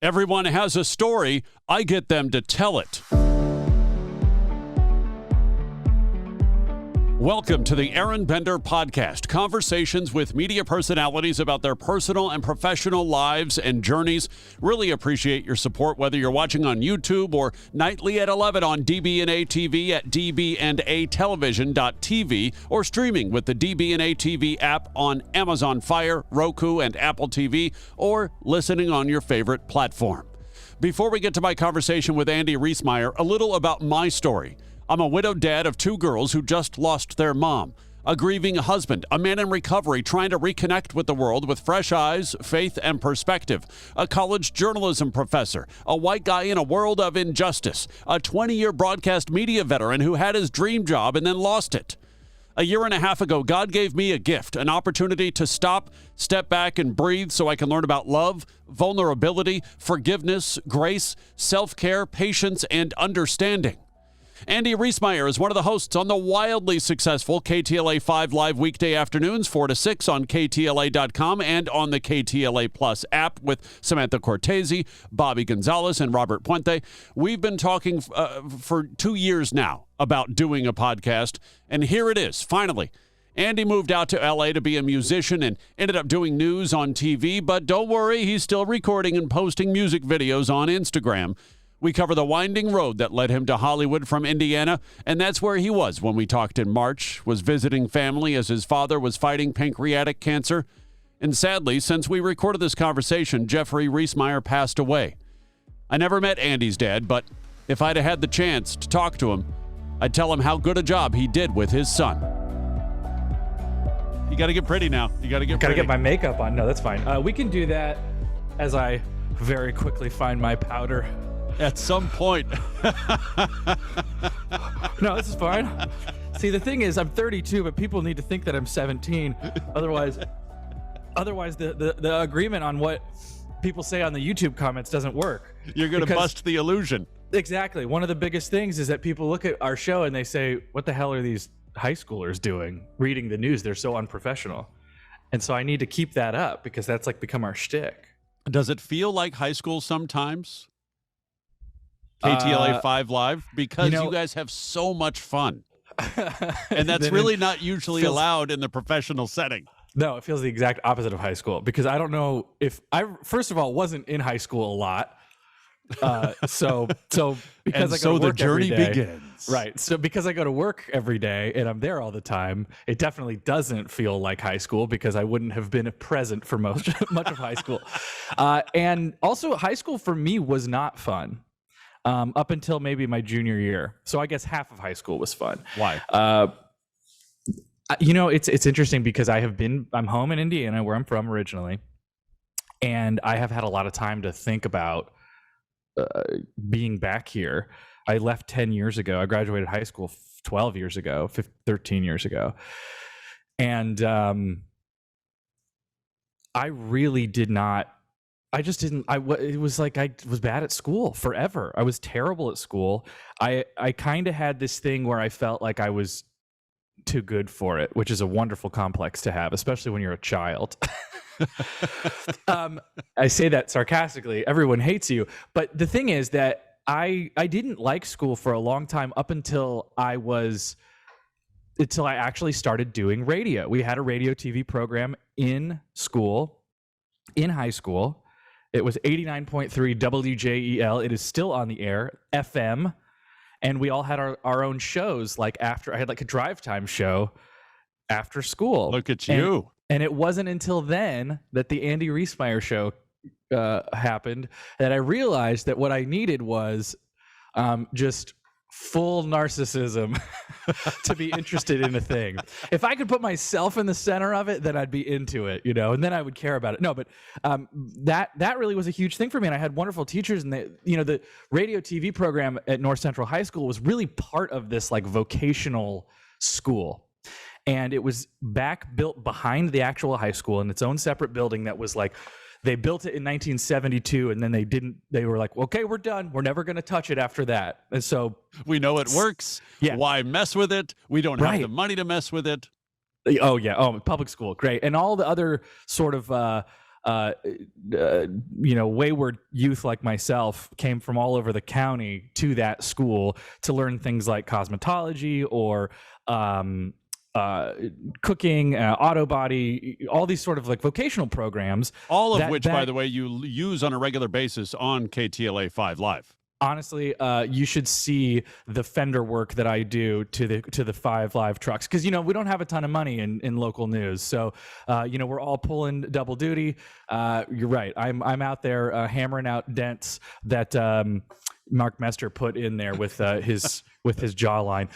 Everyone has a story. I get them to tell it. Welcome to the Aron Bender Podcast, conversations with media personalities about their personal and professional lives and journeys. Really appreciate your support, whether you're watching on YouTube or nightly at 11 on DB&A TV at dbndatelevision.tv or streaming with the DB&A TV app on Amazon Fire, Roku, and Apple TV, or listening on your favorite platform. Before we get to my conversation with Andy Riesmeyer, a little about my story. I'm a widowed dad of two girls who just lost their mom, a grieving husband, a man in recovery trying to reconnect with the world with fresh eyes, faith, and perspective, a college journalism professor, a white guy in a world of injustice, a 20-year broadcast media veteran who had his dream job and then lost it. A year and a half ago, God gave me a gift, an opportunity to stop, step back, and breathe so I can learn about love, vulnerability, forgiveness, grace, self-care, patience, and understanding. Andy Riesmeyer is one of the hosts on the wildly successful KTLA 5 Live weekday afternoons, 4 to 6 on KTLA.com and on the KTLA Plus app with Samantha Cortese, Bobby Gonzalez, and Robert Puente. We've been talking for 2 years now about doing a podcast, and here it is, finally. Andy moved out to L.A. to be a musician and ended up doing news on TV, but don't worry, he's still recording and posting music videos on Instagram. We cover the winding road that led him to Hollywood from Indiana, and that's where he was when we talked in March, was visiting family as his father was fighting pancreatic cancer. And sadly, since we recorded this conversation, Jeffrey Riesmeyer passed away. I never met Andy's dad, but if I'd have had the chance to talk to him, I'd tell him how good a job he did with his son. You got to get pretty now. You got to get pretty. Got to get my makeup on. No, that's fine. We can do that as I very quickly find my powder. At some point. No, this is fine. See, the thing is, I'm 32, but people need to think that I'm 17. Otherwise, the agreement on what people say on the YouTube comments doesn't work. You're going to bust the illusion. Exactly. One of the biggest things is that people look at our show and they say, what the hell are these high schoolers doing reading the news? They're so unprofessional. And so I need to keep that up because that's like become our shtick. Does it feel like high school sometimes? KTLA 5 Live, because you guys have so much fun. And that's really not usually allowed in the professional setting. No, it feels the exact opposite of high school because I don't know if I, first of all, wasn't in high school a lot. So because I go to work the journey every day, begins. Right. So because I go to work every day and I'm there all the time, it definitely doesn't feel like high school because I wouldn't have been present for much of high school. And also high school for me was not fun. Up until maybe my junior year. So I guess half of high school was fun. Why? It's interesting because I'm home in Indiana where I'm from originally. And I have had a lot of time to think about being back here. I left 10 years ago. I graduated high school 12 years ago, 13 years ago. And I really did not. It was like I was bad at school forever. I was terrible at school. I kind of had this thing where I felt like I was too good for it, which is a wonderful complex to have, especially when you're a child. I say that sarcastically. Everyone hates you. But the thing is that I didn't like school for a long time until I actually started doing radio. We had a radio TV program in school, in high school. It was 89.3 WJEL. It is still on the air, FM. And we all had our own shows. I had like a drive time show after school. Look at you. And it wasn't until then that the Andy Riesmeyer show happened that I realized that what I needed was just full narcissism to be interested in a thing. If I could put myself in the center of it, then I'd be into it, and then I would care about it. No, but that really was a huge thing for me. And I had wonderful teachers, and the radio TV program at North Central High School was really part of this like vocational school. And it was built behind the actual high school in its own separate building that was like, they built it in 1972, and then they were like, okay, we're done. We're never going to touch it after that. And so we know it works. Yeah. Why mess with it? We don't have the money to mess with it. Oh, yeah. Oh, public school. Great. And all the other sort of wayward youth like myself came from all over the county to that school to learn things like cosmetology or cooking, auto body, all these sort of like vocational programs. All of which, by the way, you use on a regular basis on KTLA 5 Live. Honestly, you should see the fender work that I do to the 5 Live trucks, because we don't have a ton of money in local news, so we're all pulling double duty. You're right. I'm out there hammering out dents that Mark Mester put in there with his jawline.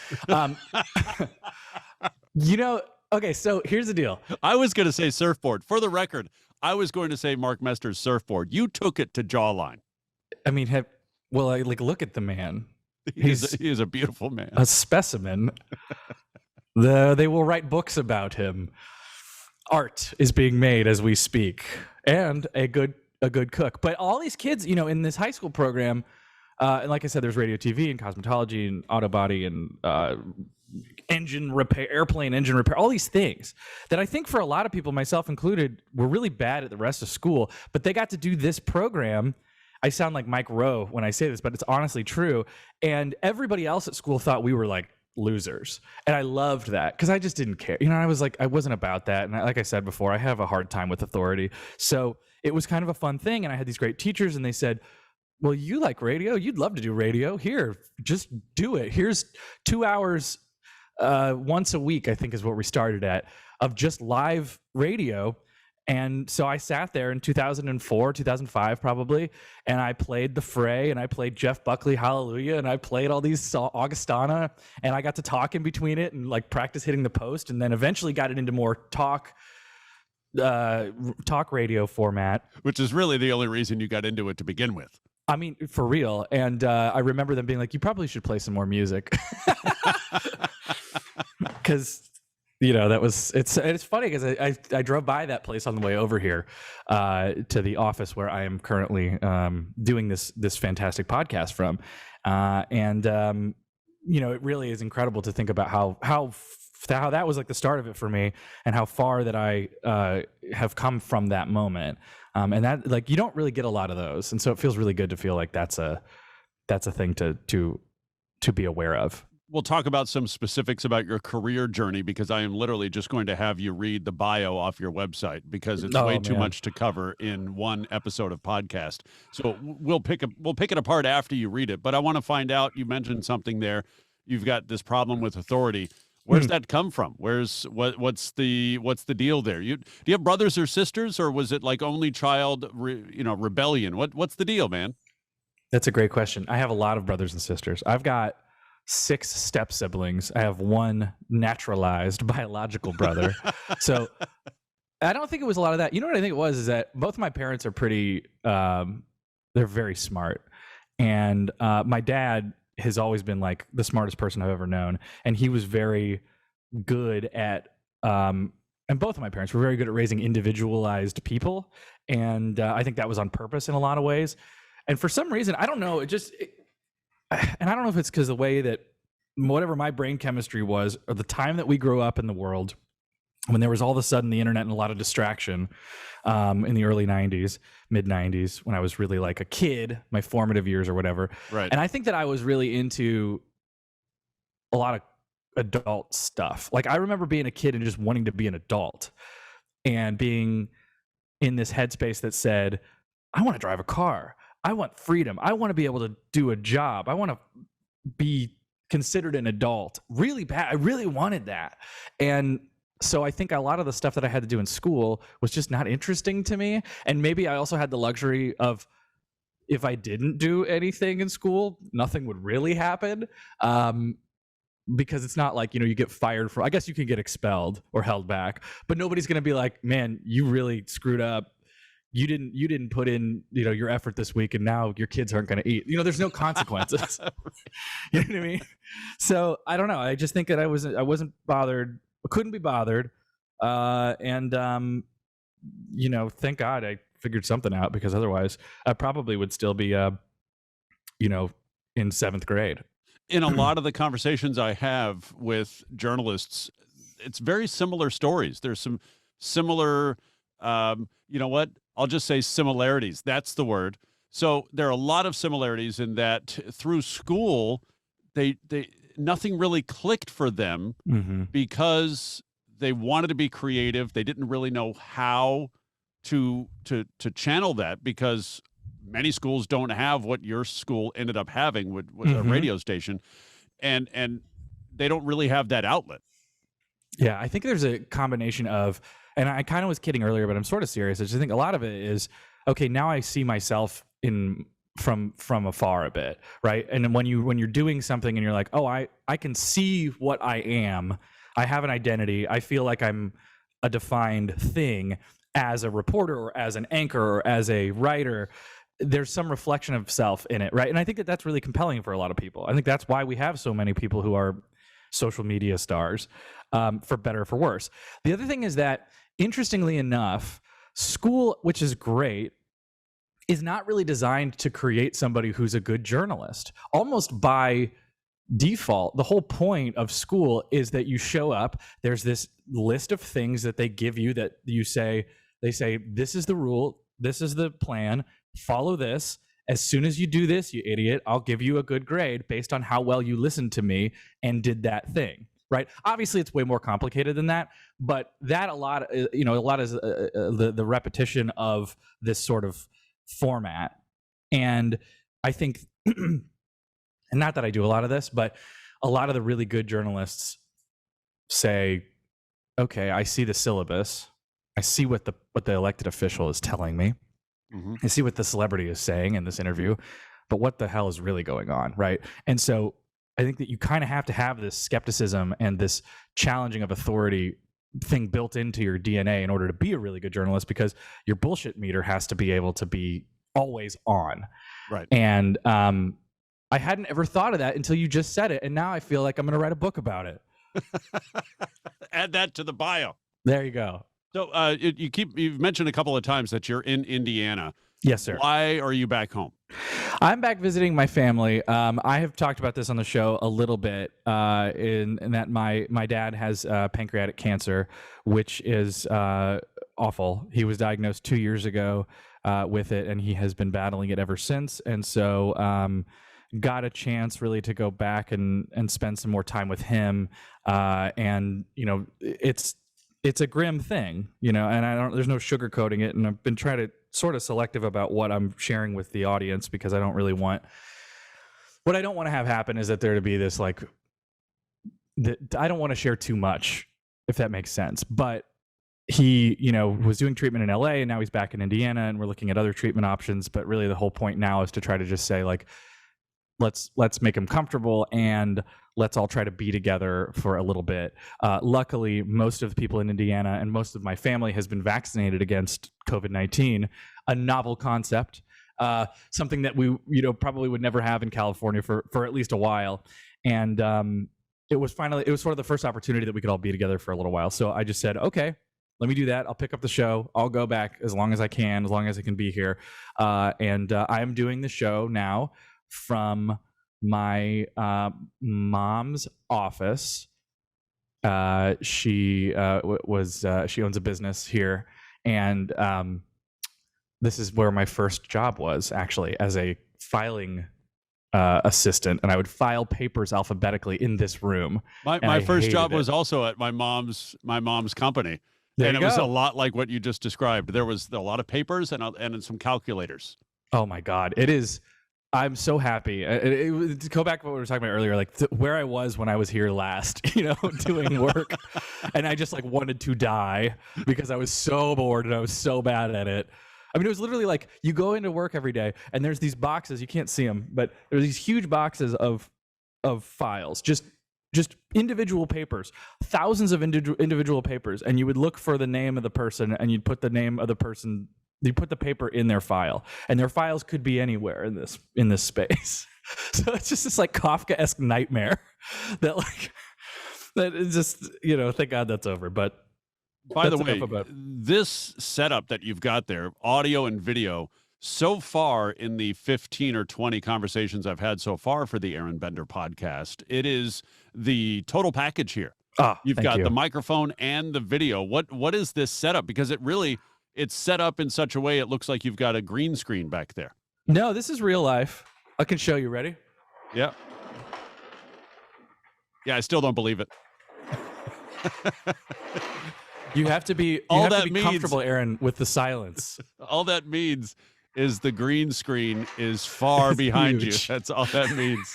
Okay, so here's the deal. I was going to say surfboard. For the record, I was going to say Mark Mester's surfboard. You took it to jawline. I mean, look at the man. He is a beautiful man. A specimen. They will write books about him. Art is being made as we speak, and a good cook. But all these kids, in this high school program, and like I said, there's radio, TV, and cosmetology, and auto body, and engine repair, airplane engine repair, all these things that I think for a lot of people, myself included, were really bad at the rest of school. But they got to do this program. I sound like Mike Rowe when I say this, but it's honestly true. And everybody else at school thought we were like losers. And I loved that because I just didn't care. I wasn't about that. And like I said before, I have a hard time with authority. So it was kind of a fun thing. And I had these great teachers, and they said, well, you like radio? You'd love to do radio. Here, just do it. Here's 2 hours once a week, I think is what we started at, of just live radio. And so I sat there in 2004, 2005 probably, and I played The Fray, and I played Jeff Buckley, Hallelujah, and I played all these Augustana, and I got to talk in between it and like practice hitting the post, and then eventually got it into more talk radio format. Which is really the only reason you got into it to begin with. I mean, for real. And I remember them being like, you probably should play some more music. Because... it's funny because I drove by that place on the way over here to the office where I am currently doing this fantastic podcast from. It really is incredible to think about how that was like the start of it for me, and how far that I have come from that moment. And that, like, you don't really get a lot of those. And so it feels really good to feel like that's a thing to be aware of. We'll talk about some specifics about your career journey, because I am literally just going to have you read the bio off your website, because it's way too much to cover in one episode of podcast. So we'll pick it apart after you read it. But I want to find out, you mentioned something there. You've got this problem with authority. Where's that come from? What's the deal there? Do you have brothers or sisters, or was it like only child rebellion? What's the deal, man? That's a great question. I have a lot of brothers and sisters. I've got 6 step siblings. I have 1 naturalized biological brother. So I don't think it was a lot of that. You know what I think it was is that both of my parents are pretty, they're very smart. And my dad has always been like the smartest person I've ever known. And he was very good at, and both of my parents were very good at raising individualized people. And I think that was on purpose in a lot of ways. And for some reason, I don't know, and I don't know if it's because the way that whatever my brain chemistry was, or the time that we grew up in the world, when there was all of a sudden the internet and a lot of distraction in the early 90s, mid 90s, when I was really like a kid, my formative years or whatever. Right. And I think that I was really into a lot of adult stuff. Like I remember being a kid and just wanting to be an adult, and being in this headspace that said, I want to drive a car. I want freedom. I want to be able to do a job. I want to be considered an adult really bad. I really wanted that. And so I think a lot of the stuff that I had to do in school was just not interesting to me. And maybe I also had the luxury of, if I didn't do anything in school, nothing would really happen. Because it's not like, you get fired from, I guess you can get expelled or held back, but nobody's going to be like, man, you really screwed up. You didn't put in, your effort this week, and now your kids aren't going to eat. There's no consequences. You know what I mean? So I don't know. I just think that I wasn't bothered. I couldn't be bothered. Thank God I figured something out, because otherwise I probably would still be, in 7th grade. In a lot of the conversations I have with journalists, it's very similar stories. There's some similar, I'll just say similarities. That's the word. So there are a lot of similarities in that through school, they nothing really clicked for them because they wanted to be creative. They didn't really know how to channel that because many schools don't have what your school ended up having with a radio station, and they don't really have that outlet. Yeah, I think there's a combination of, and I kind of was kidding earlier, but I'm sort of serious. I just think a lot of it is, okay, now I see myself from afar a bit, right? And then when you're doing something and you're like, oh, I can see what I am. I have an identity. I feel like I'm a defined thing as a reporter or as an anchor or as a writer. There's some reflection of self in it, right? And I think that that's really compelling for a lot of people. I think that's why we have so many people who are social media stars, for better or for worse. The other thing is that, interestingly enough, school, which is great, is not really designed to create somebody who's a good journalist. Almost by default, the whole point of school is that you show up, there's this list of things that they give you that they say, this is the rule, this is the plan, follow this. As soon as you do this, you idiot, I'll give you a good grade based on how well you listened to me and did that thing, right? Obviously, it's way more complicated than that, but that a lot is the repetition of this sort of format. And I think, and not that I do a lot of this, but a lot of the really good journalists say, okay, I see the syllabus, I see what the elected official is telling me. I see what the celebrity is saying in this interview, but what the hell is really going on, right? And so I think that you kind of have to have this skepticism and this challenging of authority thing built into your DNA in order to be a really good journalist, because your bullshit meter has to be able to be always on. Right. And I hadn't ever thought of that until you just said it, and now I feel like I'm going to write a book about it. Add that to the bio. There you go. So you've mentioned a couple of times that you're in Indiana. Yes, sir. Why are you back home? I'm back visiting my family. I have talked about this on the show a little bit, in that my dad has pancreatic cancer, which is awful. He was diagnosed 2 years ago with it, and he has been battling it ever since. And so got a chance really to go back and spend some more time with him. And, it's a grim thing, and there's no sugarcoating it. And I've been trying to sort of selective about what I'm sharing with the audience, because I don't really want, what I don't want to have happen is that there to be this I don't want to share too much, if that makes sense. But he, was doing treatment in LA, and now he's back in Indiana, and we're looking at other treatment options. But really the whole point now is to try to just say, let's make him comfortable, and let's all try to be together for a little bit. Luckily, most of the people in Indiana and most of my family has been vaccinated against COVID-19, a novel concept, something that we probably would never have in California for at least a while. And it was sort of the first opportunity that we could all be together for a little while. So I just said, okay, let me do that. I'll pick up the show. I'll go back as long as I can be here. And I'm doing the show now from my mom's office. She owns a business here, and this is where my first job was, actually, as a filing assistant, and I would file papers alphabetically in this room. My first job was also at my mom's company. And it was a lot like what you just described. There was a lot of papers and some calculators. Oh my God. It is. I'm so happy. To go back to what we were talking about earlier, where I was when I was here last, doing work, and I just wanted to die because I was so bored and I was so bad at it. I mean, it was literally you go into work every day and there's these boxes, you can't see them, but there's these huge boxes of files, just individual papers, thousands of individual papers, and you would look for the name of the person, and you'd put the name of the person. You put the paper in their file, and their files could be anywhere in this space. So it's just this Kafka-esque nightmare that is just, thank God that's over. But by the way, this setup that you've got there, audio and video, so far in the 15 or 20 conversations I've had so far for the Aron Bender podcast, it is the total package here. You've got the microphone and the video. What is this setup? Because it it's set up in such a way it looks like you've got a green screen back there. No, this is real life. I can show you. Ready? Yeah. Yeah, I still don't believe it. You have to be comfortable, Aaron, with the silence. All that means is the green screen is far behind you. That's all that means.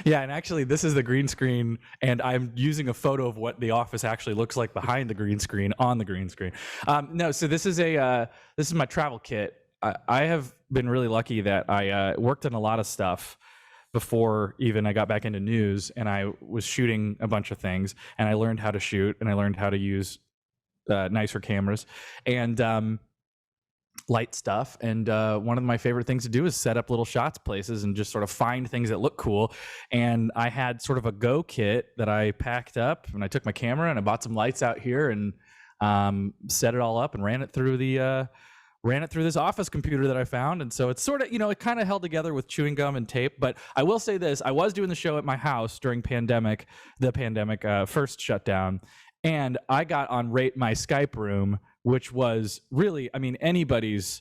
Yeah, and actually, this is the green screen, and I'm using a photo of what the office actually looks like behind the green screen on the green screen. No, so this is my travel kit. I have been really lucky that I worked on a lot of stuff before even I got back into news, and I was shooting a bunch of things, and I learned how to shoot, and I learned how to use nicer cameras and light stuff. And one of my favorite things to do is set up little shots places and just sort of find things that look cool. And I had sort of a go kit that I packed up, and I took my camera and I bought some lights out here and set it all up and ran it through this office computer that I found. And so it's sort of, it kind of held together with chewing gum and tape. But I will say this, I was doing the show at my house during the pandemic first shutdown. And I got on Rate My Skype Room, which was really, anybody's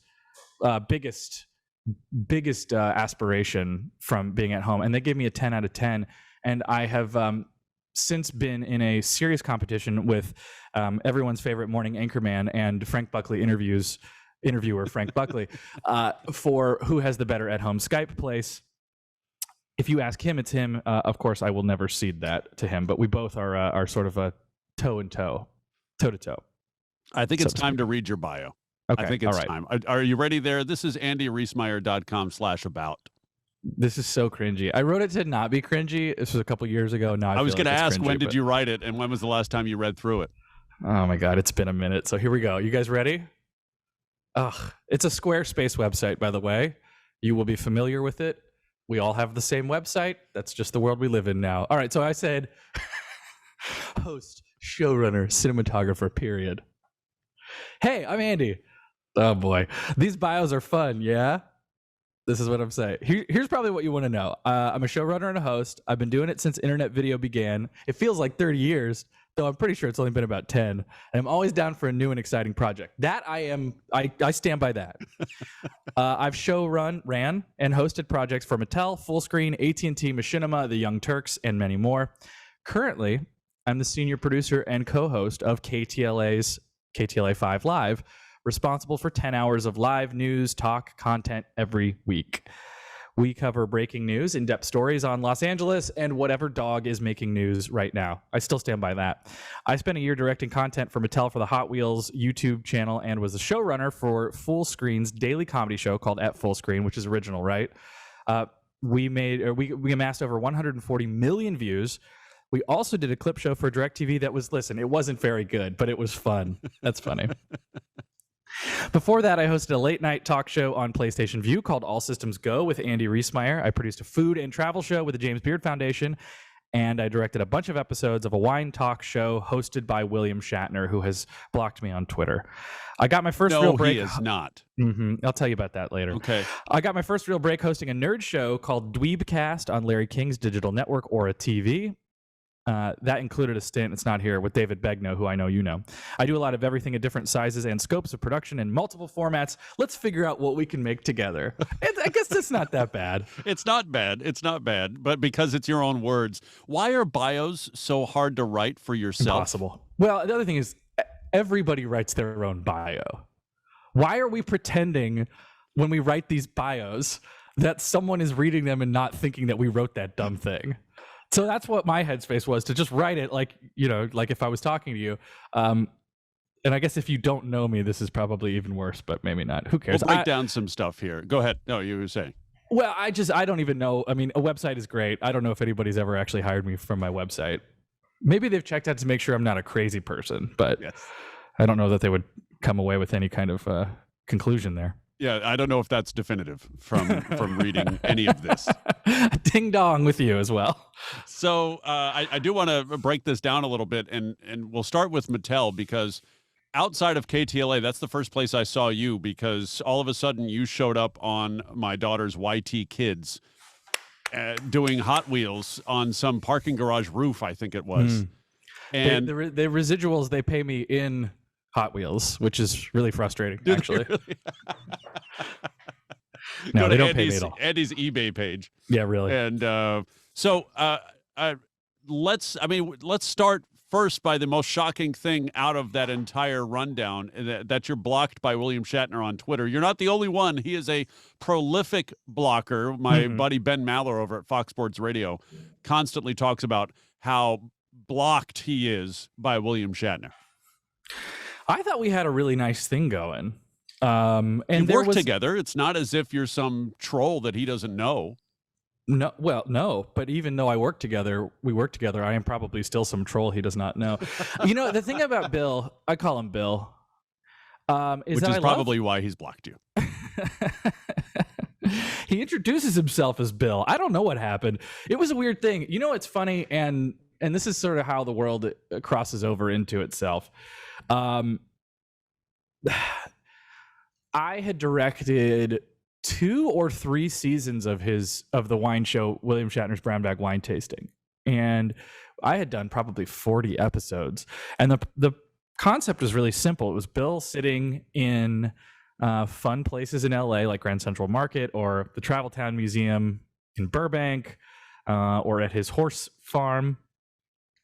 biggest aspiration from being at home. And they gave me a 10 out of 10. And I have since been in a serious competition with everyone's favorite morning anchorman and Frank Buckley interviewer Frank Buckley for who has the better at-home Skype place. If you ask him, it's him. Of course, I will never cede that to him, but we both are sort of a toe to toe. I think it's time to read your bio. Okay, I think it's all right. time. Are you ready there? This is andyriesmeyer.com/about. This is so cringy. I wrote it to not be cringy. This was a couple years ago. Now I was going to ask, cringy, when did you write it, and when was the last time you read through it? Oh my God, it's been a minute. So here we go. You guys ready? It's a Squarespace website, by the way. You will be familiar with it. We all have the same website. That's just the world we live in now. All right, so I said host, showrunner, cinematographer, period. Hey, I'm Andy. Oh boy, these bios are fun, yeah? This is what I'm saying. Here's probably what you want to know. I'm a showrunner and a host. I've been doing it since internet video began. It feels like 30 years, though I'm pretty sure it's only been about 10. And I'm always down for a new and exciting project. That I stand by that. I've ran and hosted projects for Mattel, Fullscreen, AT&T, Machinima, The Young Turks, and many more. Currently, I'm the senior producer and co-host of KTLA's KTLA 5 Live, responsible for 10 hours of live news, talk, content every week. We cover breaking news, in-depth stories on Los Angeles, and whatever dog is making news right now. I still stand by that. I spent a year directing content for Mattel for the Hot Wheels YouTube channel and was the showrunner for Fullscreen's daily comedy show called At Fullscreen, which is original, right? We amassed over 140 million views. We also did a clip show for DirecTV that was, it wasn't very good, but it was fun. That's funny. Before that, I hosted a late-night talk show on PlayStation View called All Systems Go with Andy Riesmeyer. I produced a food and travel show with the James Beard Foundation, and I directed a bunch of episodes of a wine talk show hosted by William Shatner, who has blocked me on Twitter. I got my first real break. No, he is not. I'll tell you about that later. Okay. I got my first real break hosting a nerd show called Dweebcast on Larry King's digital network, Aura TV. That included a stint, it's not here, with David Begnaud, who I know you know. I do a lot of everything at different sizes and scopes of production in multiple formats. Let's figure out what we can make together. I guess it's not that bad. It's not bad. It's not bad. But because it's your own words, why are bios so hard to write for yourself? Impossible. Well, the other thing is, everybody writes their own bio. Why are we pretending when we write these bios that someone is reading them and not thinking that we wrote that dumb thing? So that's what my headspace was, to just write it like if I was talking to you. And I guess if you don't know me, this is probably even worse, but maybe not. Who cares? We'll break down some stuff here. Go ahead. No, you were saying. Well, I don't even know. I mean, a website is great. I don't know if anybody's ever actually hired me from my website. Maybe they've checked out to make sure I'm not a crazy person, but yes. I don't know that they would come away with any kind of conclusion there. Yeah, I don't know if that's definitive from reading any of this. Ding dong with you as well. So I do want to break this down a little bit, and we'll start with Mattel, because outside of KTLA, that's the first place I saw you, because all of a sudden you showed up on my daughter's YT Kids doing Hot Wheels on some parking garage roof, I think it was. And the residuals they pay me in Hot Wheels, which is really frustrating, Do they actually. really? No, Go they to don't pay me at all. Andy's eBay page. Yeah, really. And let's start first by the most shocking thing out of that entire rundown, that you're blocked by William Shatner on Twitter. You're not the only one. He is a prolific blocker. My buddy Ben Maller over at Fox Sports Radio constantly talks about how blocked he is by William Shatner. I thought we had a really nice thing going. And you work together. It's not as if you're some troll that he doesn't know. No, but even though we work together, I am probably still some troll he does not know. The thing about Bill, I call him Bill, which is probably why he's blocked you. He introduces himself as Bill. I don't know what happened. It was a weird thing. It's funny, and this is sort of how the world crosses over into itself. I had directed 2 or 3 seasons of the wine show, William Shatner's Brown Bag Wine Tasting, and I had done probably 40 episodes. And the concept was really simple. It was Bill sitting in fun places in LA, like Grand Central Market or the Travel Town Museum in Burbank, or at his horse farm,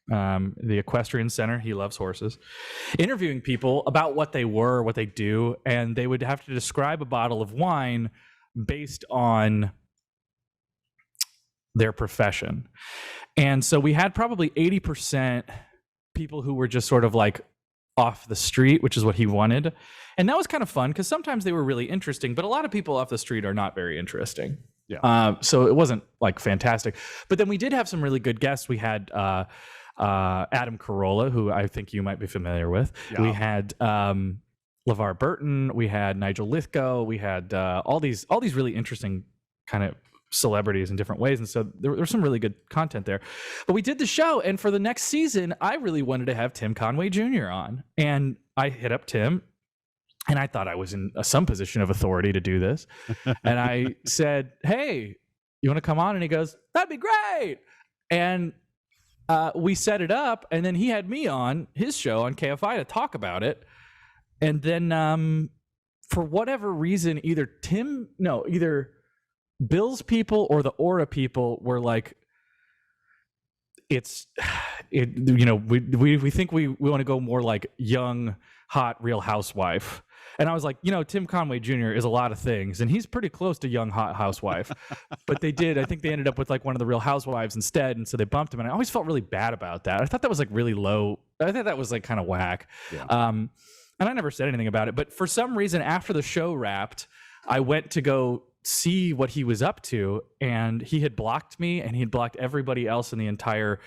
the Equestrian Center. He loves horses. Interviewing people about what they were, what they do, and they would have to describe a bottle of wine based on their profession. And so we had probably 80% people who were just sort of like off the street, which is what he wanted. And that was kind of fun because sometimes they were really interesting, but a lot of people off the street are not very interesting. Yeah. So it wasn't like fantastic. But then we did have some really good guests. We had Adam Carolla, who I think you might be familiar with. Yeah. We had LeVar Burton, we had Nigel Lithgow, we had all these really interesting kind of celebrities in different ways, and so there was some really good content there. But we did the show, and for the next season, I really wanted to have Tim Conway Jr. on, and I hit up Tim, and I thought I was in some position of authority to do this, and I said, "Hey, you want to come on?" And he goes, "That'd be great," and we set it up, and then he had me on his show on KFI to talk about it. And then for whatever reason, either Bill's people or the Aura people were like, we think we want to go more like young, hot, Real Housewife. And I was like, Tim Conway Jr. is a lot of things, and he's pretty close to young, hot housewife. But I think they ended up with like one of the Real Housewives instead, and so they bumped him. And I always felt really bad about that. I thought that was like really low. I thought that was like kind of whack. Yeah. And I never said anything about it. But for some reason, after the show wrapped, I went to go see what he was up to, and he had blocked me, and he had blocked everybody else in the entire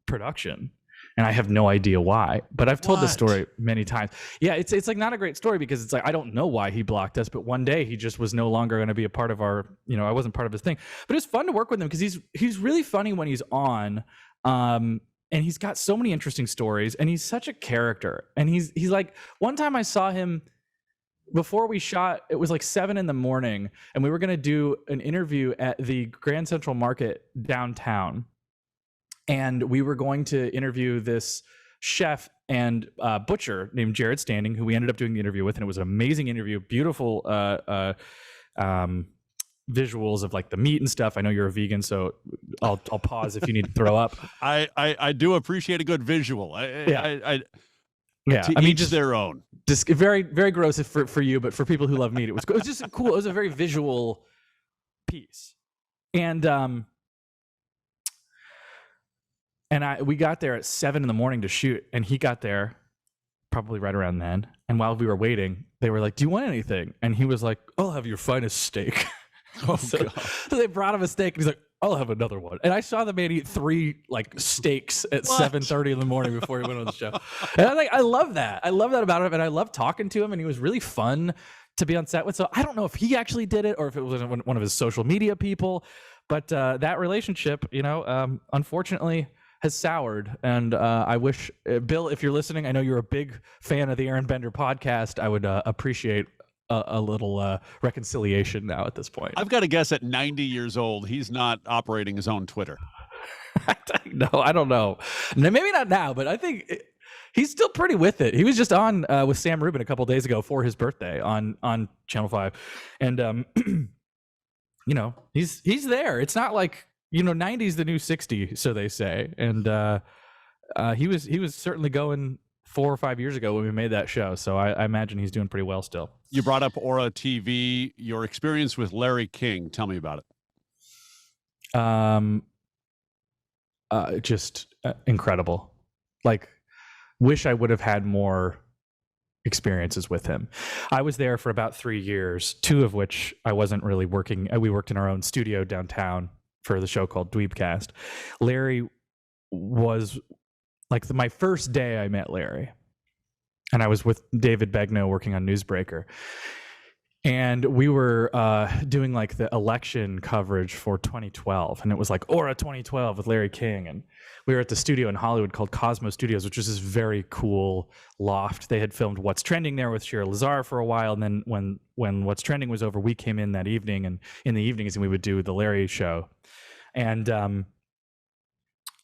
production. And I have no idea why. But I've told this story many times. Yeah, it's like not a great story because it's like I don't know why he blocked us, but one day he just was no longer going to be a part of our, I wasn't part of his thing. But it's fun to work with him because he's really funny when he's on. And he's got so many interesting stories, and he's such a character. And he's like, one time I saw him before we shot, it was like 7 a.m, and we were going to do an interview at the Grand Central Market downtown. And we were going to interview this chef and butcher named Jared Standing, who we ended up doing the interview with. And it was an amazing interview, beautiful visuals of like the meat and stuff. I know you're a vegan, so I'll pause if you need to throw up. I do appreciate a good visual. Yeah, just their own. Just very, very gross for you, but for people who love meat, it was just cool. It was a very visual piece, and we got there at 7 a.m. to shoot, and he got there probably right around then. And while we were waiting, they were like, "Do you want anything?" And he was like, "I'll have your finest steak." So they brought him a steak, and he's like, "I'll have another one." And I saw the man eat 3 like steaks at 7:30 in the morning before he went on the show. And I love that. I love that about him, and I love talking to him. And he was really fun to be on set with. So I don't know if he actually did it or if it was one of his social media people, but that relationship, unfortunately, has soured. And I wish, Bill, if you're listening, I know you're a big fan of the Aaron Bender podcast. I would appreciate a little reconciliation now at this point. I've got to guess at 90 years old, he's not operating his own Twitter. No, I don't know. Maybe not now, but I think he's still pretty with it. He was just on with Sam Rubin a couple days ago for his birthday on Channel 5, and you know, he's there. It's not like, you know, 90's the new 60, so they say, and he was certainly going 4 or 5 years ago when we made that show. So I imagine he's doing pretty well still. You brought up Aura TV, your experience with Larry King. Tell me about it. Just incredible. Like, wish I would have had more experiences with him. I was there for about 3 years, 2 of which I wasn't really working. We worked in our own studio downtown for the show called Dweebcast. Larry was like my first day I met Larry, and I was with David Begnaud working on Newsbreaker, and we were doing like the election coverage for 2012, and it was like Aura 2012 with Larry King, and we were at the studio in Hollywood called Cosmo Studios, which is this very cool loft. They had filmed What's Trending there with Sheryl Lazar for a while, and then when What's Trending was over, we came in that evening, and in the evenings we would do the Larry show, and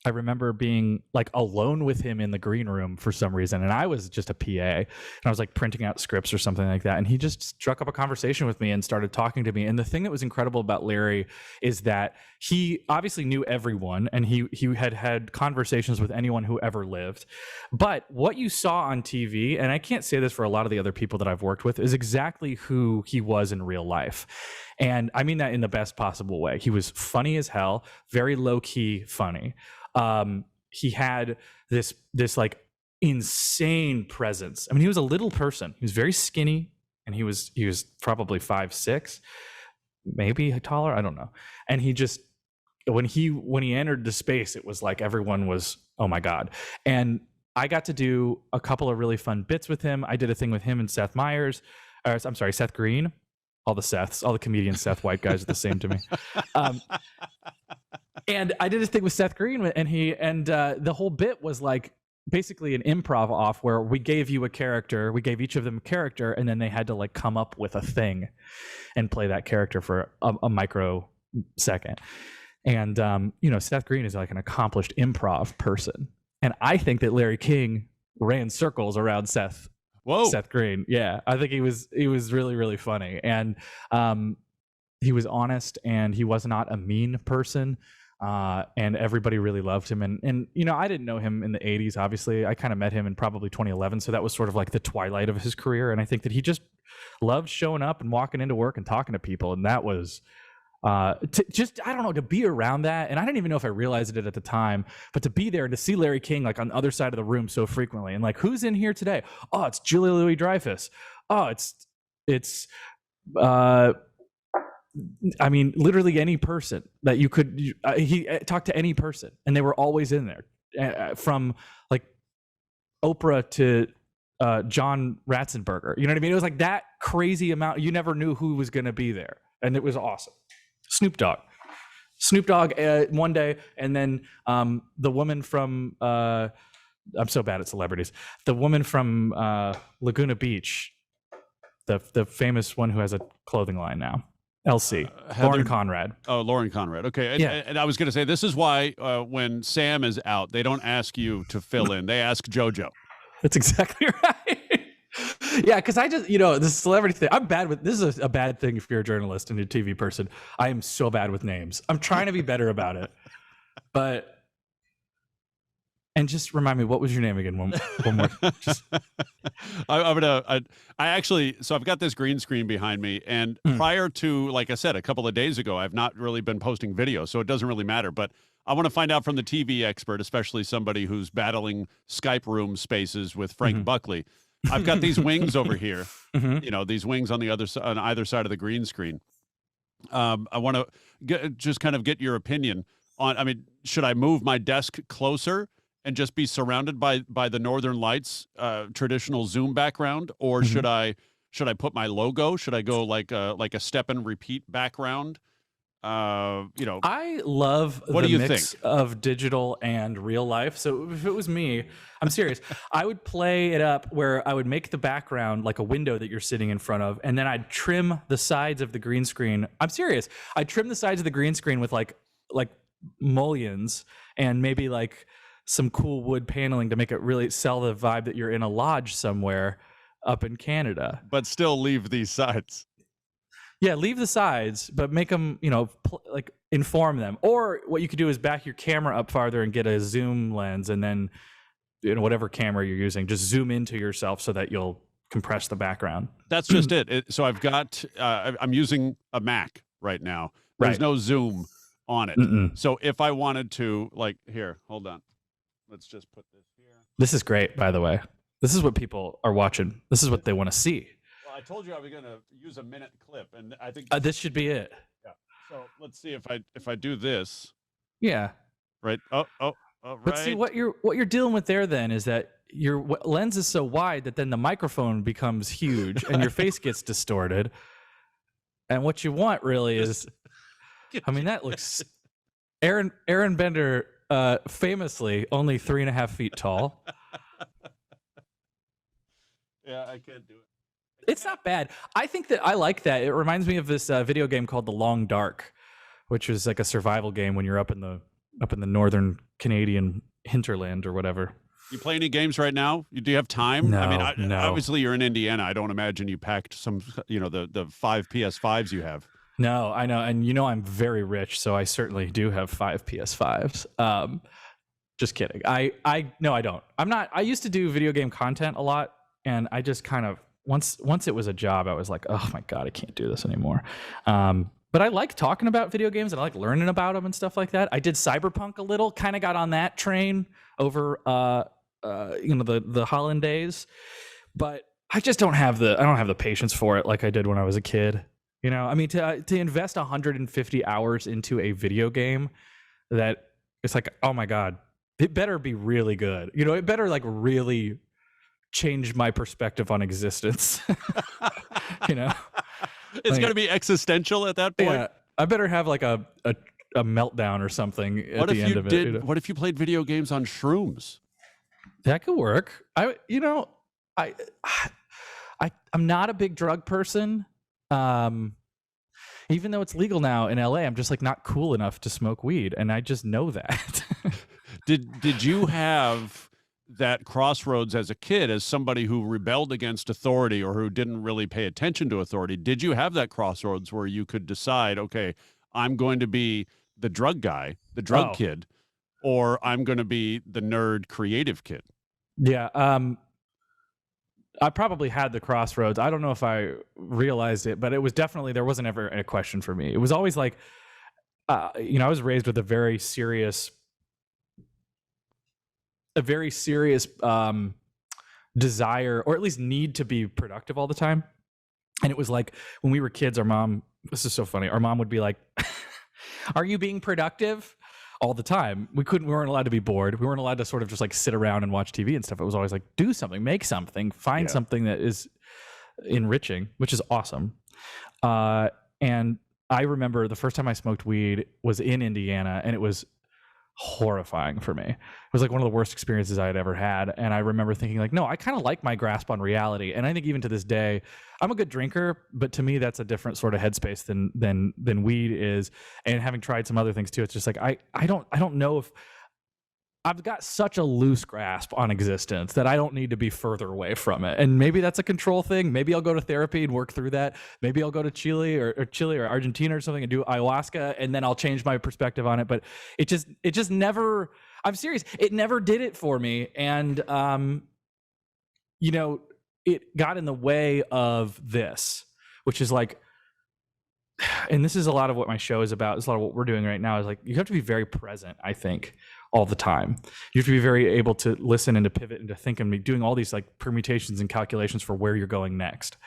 I remember being like alone with him in the green room for some reason, and I was just a PA, and I was like printing out scripts or something like that, and he just struck up a conversation with me and started talking to me. And the thing that was incredible about Larry is that he obviously knew everyone, and he had conversations with anyone who ever lived. But what you saw on TV, and I can't say this for a lot of the other people that I've worked with, is exactly who he was in real life. And I mean that in the best possible way. He was funny as hell, very low-key funny. He had this like insane presence. I mean, he was a little person. He was very skinny, and he was probably 5'6", maybe taller. I don't know. And he just, when he entered the space, it was like everyone was, oh my God. And I got to do a couple of really fun bits with him. I did a thing with him and Seth Green. All the Seths, all the comedians, Seth white guys are the same to me. And I did this thing with Seth Green, and the whole bit was like basically an improv off where we gave you a character, we gave each of them a character, and then they had to like come up with a thing and play that character for a microsecond. And you know, Seth Green is like an accomplished improv person, and I think that Larry King ran circles around Seth Green. Yeah, I think he was really, really funny, and he was honest, and he was not a mean person. And everybody really loved him. And you know, I didn't know him in the 80s, obviously. I kind of met him in probably 2011. So that was sort of like the twilight of his career. And I think that he just loved showing up and walking into work and talking to people. And that was I don't know, to be around that. And I didn't even know if I realized it at the time, but to be there and to see Larry King like on the other side of the room so frequently, and like, who's in here today? Oh, it's Julia Louis-Dreyfus. Oh, it's I mean, literally any person that you could, he talked to any person, and they were always in there, from like Oprah to John Ratzenberger. You know what I mean? It was like that crazy amount. You never knew who was going to be there, and it was awesome. Snoop Dogg one day, and then the woman from I'm so bad at celebrities. The woman from Laguna Beach, the famous one who has a clothing line now. LC, Lauren Conrad. Oh, Lauren Conrad. Okay. And, Yeah. and I was going to say, this is why when Sam is out, they don't ask you to fill in. They ask JoJo. That's exactly right. Yeah, because I just, you know, the celebrity thing, I'm bad with, this is a bad thing if you're a journalist and a TV person. I am so bad with names. I'm trying to be better about it. But, and just remind me, what was your name again? One more. Just... I actually, so I've got this green screen behind me, and prior to, like I said, a couple of days ago, I've not really been posting videos, so it doesn't really matter. But I want to find out from the TV expert, especially somebody who's battling Skype room spaces with Frank Buckley. I've got these wings over here, you know, these wings on the on either side of the green screen. I want to just kind of get your opinion on, I mean, should I move my desk closer and just be surrounded by the Northern Lights traditional Zoom background, or should I put my logo? Should I go like a step and repeat background? You know, I love what the do you mix think of digital and real life. So if it was me, I'm serious, I would play it up where I would make the background like a window that you're sitting in front of, and then I'd trim the sides of the green screen. I'm serious. I'd trim the sides of the green screen with like mullions and maybe like some cool wood paneling to make it really sell the vibe that you're in a lodge somewhere up in Canada. But still leave these sides. Yeah, leave the sides, but make them, like inform them. Or what you could do is back your camera up farther and get a zoom lens, and then whatever camera you're using, just zoom into yourself so that you'll compress the background. That's just it. So I've got, I'm using a Mac right now. There's no zoom on it. So if I wanted to, like, here, hold on. Let's just put this here. This is great, by the way. This is what people are watching. This is what they want to see. Well, I told you I was going to use a minute clip, and I think this should be it. Yeah. So let's see if I do this. Yeah. Right. Oh, right. But see, what you're dealing with there then is that your lens is so wide that then the microphone becomes huge and your face gets distorted. And what you want really is, I mean, that looks. Aron Bender, famously only 3.5 feet tall. Yeah, I can't do it. It's not bad. I think that I like that. It reminds me of this video game called The Long Dark, which is like a survival game when you're up in the northern Canadian hinterland or whatever. You play any games right now? Do you have time? No, I mean, no. Obviously you're in Indiana. I don't imagine you packed some, the 5 PS5s you have. No, I know. And I'm very rich, so I certainly do have 5 PS5s. Just kidding. No, I don't. I'm not. I used to do video game content a lot, and I just kind of, once it was a job, I was like, oh my God, I can't do this anymore. But I like talking about video games and I like learning about them and stuff like that. I did Cyberpunk a little, kind of got on that train over the Holland days, but I just don't have the patience for it like I did when I was a kid. I mean, to invest 150 hours into a video game, that it's like, oh my God, it better be really good. It better like really change my perspective on existence. It's like, going to be existential at that point. Yeah, I better have like a meltdown or something at the end of it. What if you played video games on shrooms? That could work. I'm not a big drug person. Even though it's legal now in LA, I'm just like not cool enough to smoke weed, and I just know that. Did you have that crossroads as a kid, as somebody who rebelled against authority or who didn't really pay attention to authority? Did you have that crossroads where you could decide, okay, I'm going to be the drug guy, the drug kid, or I'm going to be the nerd creative kid? Yeah. I probably had the crossroads. I don't know if I realized it, but it was definitely, there wasn't ever a question for me. It was always like, I was raised with a very serious desire, or at least need to be productive all the time. And it was like when we were kids, our mom, this is so funny, our mom would be like, are you being productive? All the time. We weren't allowed to be bored. We weren't allowed to sort of just like sit around and watch TV and stuff. It was always like, do something, make something, find something that is enriching, which is awesome. And I remember the first time I smoked weed was in Indiana, and it was horrifying for me. It was like one of the worst experiences I had ever had. And I remember thinking like, no, I kind of like my grasp on reality. And I think even to this day, I'm a good drinker, but to me, that's a different sort of headspace than weed is. And having tried some other things too, it's just like, I don't know if I've got such a loose grasp on existence that I don't need to be further away from it. And maybe that's a control thing. Maybe I'll go to therapy and work through that. Maybe I'll go to Chile or Argentina or something and do ayahuasca, and then I'll change my perspective on it. But it just never, I'm serious, it never did it for me. And, it got in the way of this, which is like, and this is a lot of what my show is about. It's a lot of what we're doing right now is like, you have to be very present, I think, all the time. You have to be very able to listen and to pivot and to think and be doing all these like permutations and calculations for where you're going next.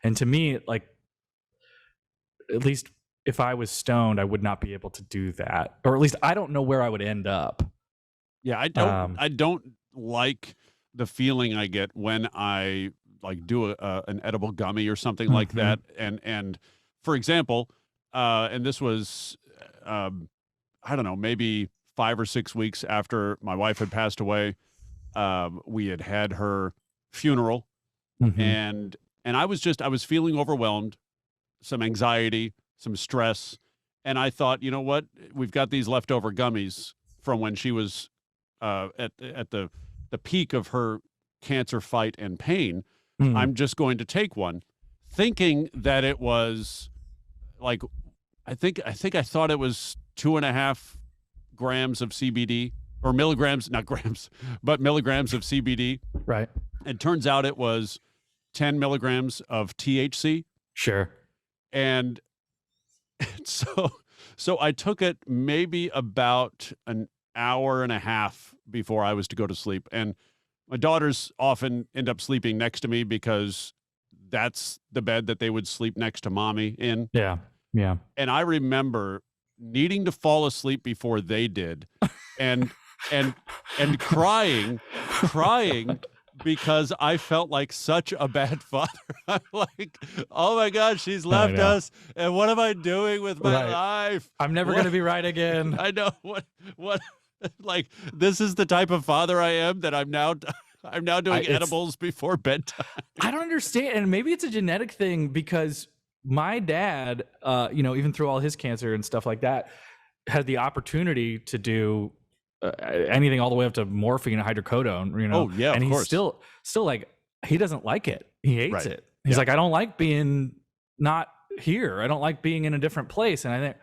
And to me, like, at least if I was stoned, I would not be able to do that. Or at least I don't know where I would end up. Yeah, I don't like the feeling I get when I like do an edible gummy or something like that. And for example, and this was, I don't know, maybe 5 or 6 weeks after my wife had passed away, we had her funeral, and I was feeling overwhelmed, some anxiety, some stress, And I thought, you know what? We've got these leftover gummies from when she was at the peak of her cancer fight and pain. I'm just going to take one, thinking that it was like, I think I thought it was 2.5 grams of CBD, or milligrams, not grams, but milligrams of CBD. Right. It turns out it was 10 milligrams of THC. Sure. And so I took it maybe about an hour and a half before I was to go to sleep. And my daughters often end up sleeping next to me because that's the bed that they would sleep next to mommy in. Yeah. Yeah. And I remember needing to fall asleep before they did, and crying because I felt like such a bad father. I'm like, oh my God, she's left us, and what am I doing with my life? I'm never going to be right again. I know what like, this is the type of father I am, that I'm now doing edibles before bedtime. I don't understand, and maybe it's a genetic thing, because my dad, even through all his cancer and stuff like that, had the opportunity to do anything all the way up to morphine and hydrocodone, Oh, yeah, and of he's course. still like, he doesn't like it. He hates it. He's like, I don't like being not here. I don't like being in a different place. And I think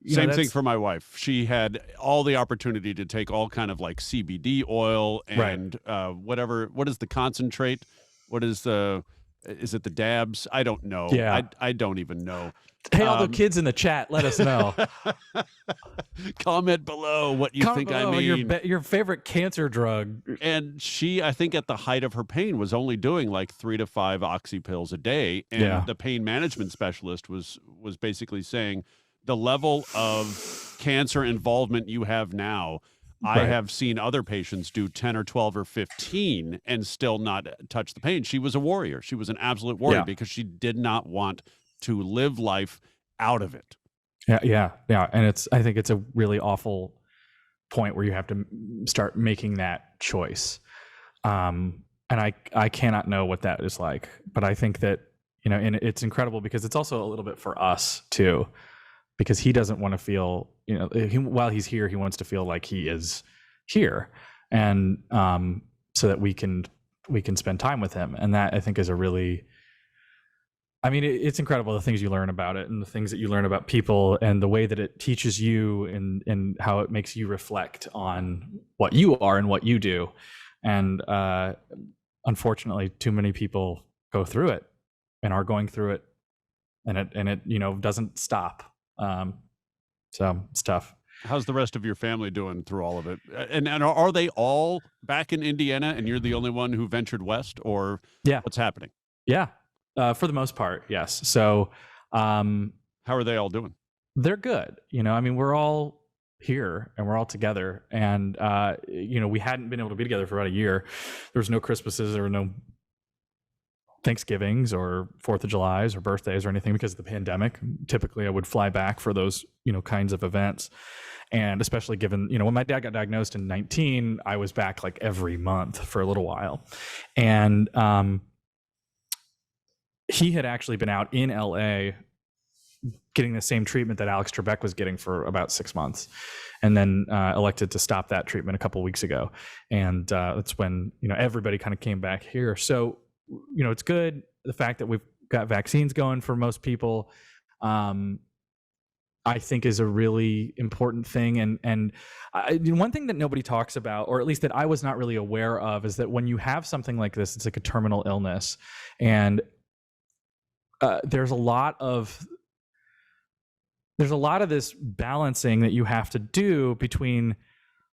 same thing for my wife. She had all the opportunity to take all kind of like CBD oil and whatever. What is the concentrate? What is is it the dabs? I don't know. Yeah. I don't even know. Hey, all the kids in the chat, let us know. Comment below what you think I mean. Your favorite cancer drug. And she, I think at the height of her pain, was only doing like 3 to 5 oxy pills a day. And the pain management specialist was basically saying, the level of cancer involvement you have now, I have seen other patients do 10 or 12 or 15 and still not touch the pain. She was a warrior. She was an absolute warrior because she did not want to live life out of it. Yeah. And I think it's a really awful point where you have to start making that choice. And I cannot know what that is like, but I think that, and it's incredible because it's also a little bit for us too, because he doesn't want to feel, while he's here, he wants to feel like he is here, and so that we can spend time with him. And that, I think, is a really, it's incredible, the things you learn about it and the things that you learn about people and the way that it teaches you and how it makes you reflect on what you are and what you do. And unfortunately, too many people go through it and are going through it, and it doesn't stop. So it's tough. How's the rest of your family doing through all of it? And are they all back in Indiana and you're the only one who ventured west, or what's happening? Yeah. For the most part, yes. So, how are they all doing? They're good. We're all here and we're all together, and we hadn't been able to be together for about a year. There was no Christmases, there were no Thanksgivings or 4th of Julys or birthdays or anything because of the pandemic. Typically I would fly back for those, kinds of events. And especially given, when my dad got diagnosed in 2019, I was back like every month for a little while. And he had actually been out in LA getting the same treatment that Alex Trebek was getting for about 6 months, and then elected to stop that treatment a couple of weeks ago. And that's when, everybody kind of came back here. So, it's good. The fact that we've got vaccines going for most people, I think, is a really important thing. And one thing that nobody talks about, or at least that I was not really aware of, is that when you have something like this, it's like a terminal illness, and there's a lot of this balancing that you have to do between,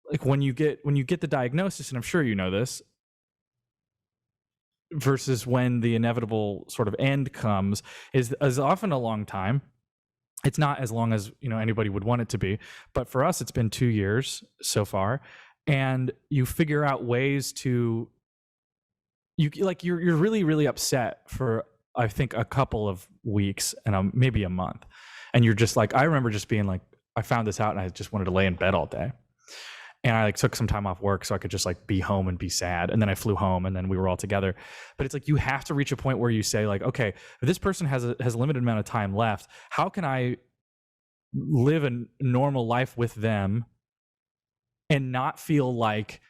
like, when you get the diagnosis, and I'm sure you know this, versus when the inevitable sort of end comes, is often a long time. It's not as long as anybody would want it to be, but for us it's been 2 years so far, and you figure out ways to, you're really, really upset for, I think, a couple of weeks and maybe a month, and you're just like, I remember just being like, I found this out and I just wanted to lay in bed all day. And I took some time off work so I could just be home and be sad. And then I flew home, and then we were all together. But it's like, you have to reach a point where you say, like, okay, if this person has a limited amount of time left, how can I live a normal life with them and not feel like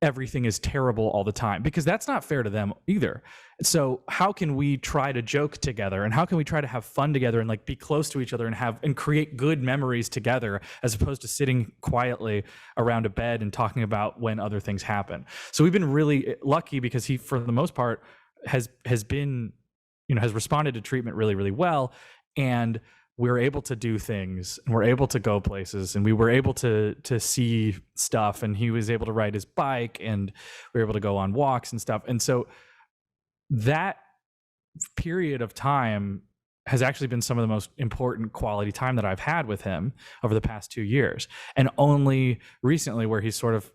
everything is terrible all the time, because that's not fair to them either. So how can we try to joke together, and how can we try to have fun together and like be close to each other and create good memories together, as opposed to sitting quietly around a bed and talking about when other things happen. So we've been really lucky because he, for the most part, has been, has responded to treatment really, really well. And we're able to do things, and we're able to go places, and we were able to see stuff, and he was able to ride his bike, and we were able to go on walks and stuff. And so that period of time has actually been some of the most important quality time that I've had with him over the past 2 years. And only recently, where he's sort of,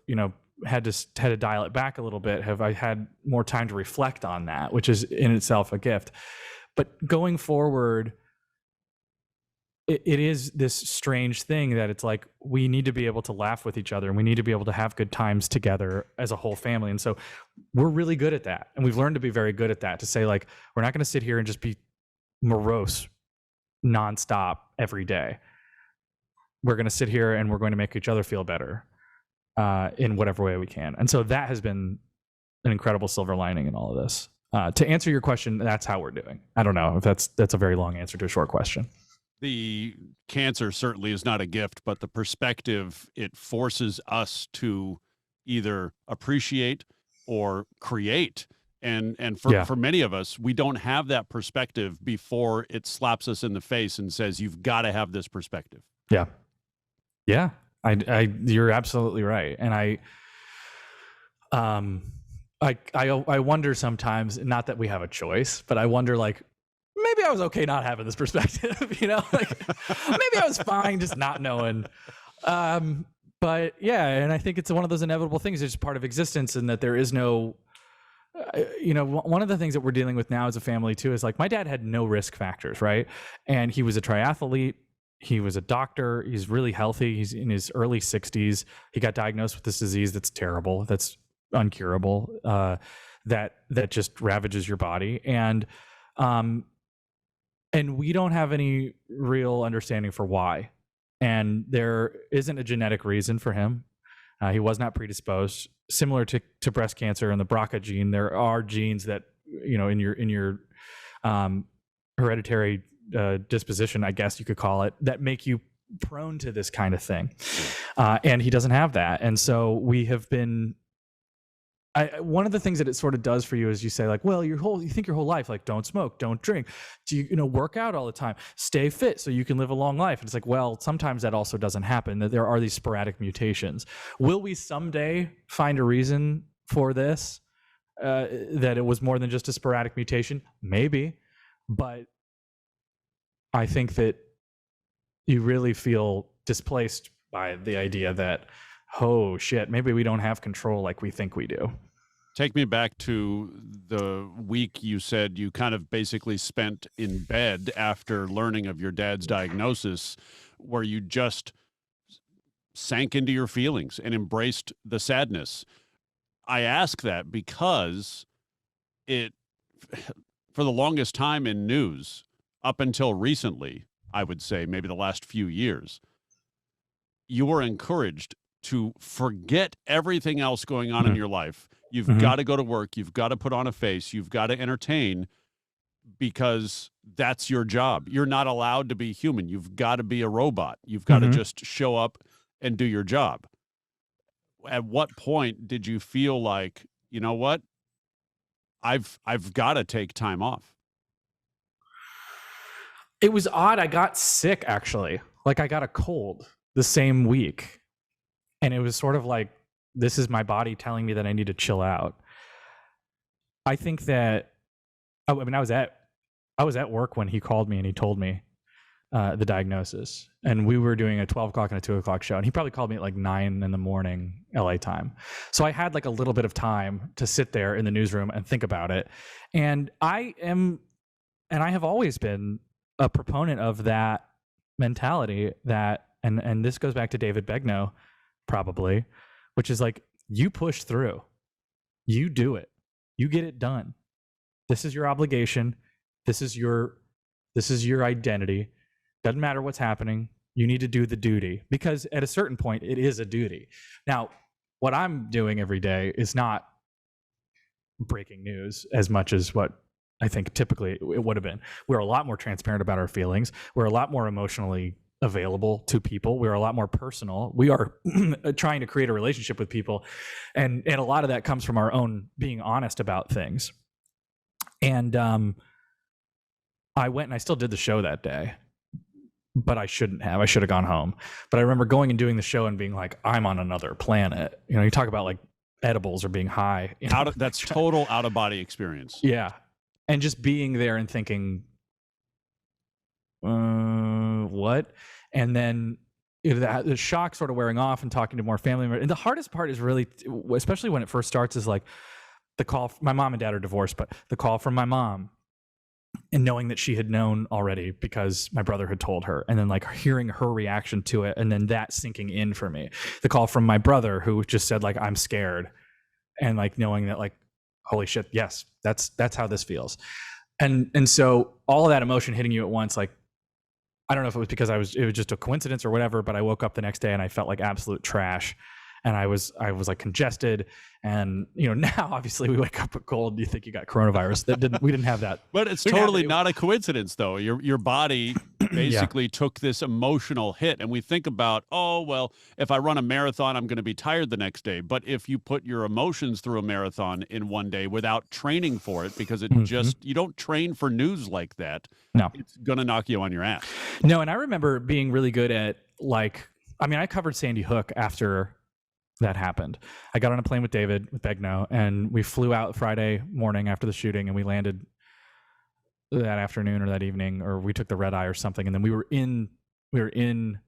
had to dial it back a little bit, have I had more time to reflect on that, which is in itself a gift. But going forward, it is this strange thing that it's like we need to be able to laugh with each other, and we need to be able to have good times together as a whole family. And so we're really good at that. And we've learned to be very good at that, to say like, we're not going to sit here and just be morose nonstop every day. We're going to sit here and we're going to make each other feel better in whatever way we can. And so that has been an incredible silver lining in all of this. To answer your question, that's how we're doing. I don't know if that's a very long answer to a short question. The cancer certainly is not a gift, but the perspective it forces us to either appreciate or create. And for many of us, we don't have that perspective before it slaps us in the face and says, you've got to have this perspective. Yeah. Yeah. You're absolutely right. And I wonder sometimes, not that we have a choice, but I wonder, like, maybe I was okay not having this perspective, like maybe I was fine just not knowing. But yeah, and I think it's one of those inevitable things. It's part of existence, and that there is no, one of the things that we're dealing with now as a family too is like, my dad had no risk factors, right? And he was a triathlete. He was a doctor. He's really healthy. He's in his early 60s. He got diagnosed with this disease that's terrible, that's uncurable, that just ravages your body. And we don't have any real understanding for why. And there isn't a genetic reason for him. He was not predisposed. Similar to breast cancer and the BRCA gene, there are genes that, in your hereditary disposition, I guess you could call it, that make you prone to this kind of thing. And he doesn't have that. And so we have been... one of the things that it sort of does for you is you say like, well, you think your whole life, like, don't smoke, don't drink, do you work out all the time, stay fit so you can live a long life. And it's like, well, sometimes that also doesn't happen, that there are these sporadic mutations. Will we someday find a reason for this, that it was more than just a sporadic mutation? Maybe. But I think that you really feel displaced by the idea that, oh shit, maybe we don't have control like we think we do. Take me back to the week you said you kind of basically spent in bed after learning of your dad's diagnosis, where you just sank into your feelings and embraced the sadness. I ask that because for the longest time in news, up until recently, I would say maybe the last few years, you were encouraged to forget everything else going on in your life. You've got to go to work. You've got to put on a face. You've got to entertain, because that's your job. You're not allowed to be human. You've got to be a robot. You've got to just show up and do your job. At what point did you feel like, you know what? I've got to take time off. It was odd. I got sick, actually. Like, I got a cold the same week. And it was sort of like, this is my body telling me that I need to chill out. I think that, I was at work when he called me and he told me the diagnosis. And we were doing a 12 o'clock and a 2 o'clock show. And he probably called me at like 9 in the morning, LA time. So I had like a little bit of time to sit there in the newsroom and think about it. And I have always been a proponent of that mentality, that, and this goes back to David Begnaud, probably, which is like, you push through, you do it, you get it done. This is your obligation. This is your identity. Doesn't matter what's happening. You need to do the duty, because at a certain point, it is a duty. Now, what I'm doing every day is not breaking news as much as what I think typically it would have been. We're a lot more transparent about our feelings. We're a lot more emotionally available to people. We're a lot more personal. We are trying to create a relationship with people. And a lot of that comes from our own being honest about things. And I went and I still did the show that day, but I shouldn't have. I should have gone home. But I remember going and doing the show and being like, I'm on another planet. You know, you talk about like edibles or being high. You know? That's total out of body experience. Yeah. And just being there and thinking, what? And then the shock sort of wearing off and talking to more family members. And the hardest part is really, especially when it first starts, is like the call. My mom and dad are divorced, but the call from my mom and knowing that she had known already because my brother had told her, and then like hearing her reaction to it, and then that sinking in for me. The call from my brother who just said like, I'm scared, and like knowing that like, holy shit, yes, that's how this feels. And so all of that emotion hitting you at once, like, I don't know if it was because it was just a coincidence or whatever, but I woke up the next day and I felt like absolute trash. And I was like congested, and you know, now obviously we wake up with cold. You think you got coronavirus? We didn't have that. But it's totally not a coincidence, though. Your body basically took this emotional hit, and we think about, oh well, if I run a marathon, I'm going to be tired the next day. But if you put your emotions through a marathon in one day without training for it, because it just you don't train for news like that. No, it's going to knock you on your ass. No, and I remember being really good at like, I mean, I covered Sandy Hook after that happened. I got on a plane with David, with Begno, and we flew out Friday morning after the shooting, and we landed that afternoon or that evening, or we took the red eye or something, and then we were in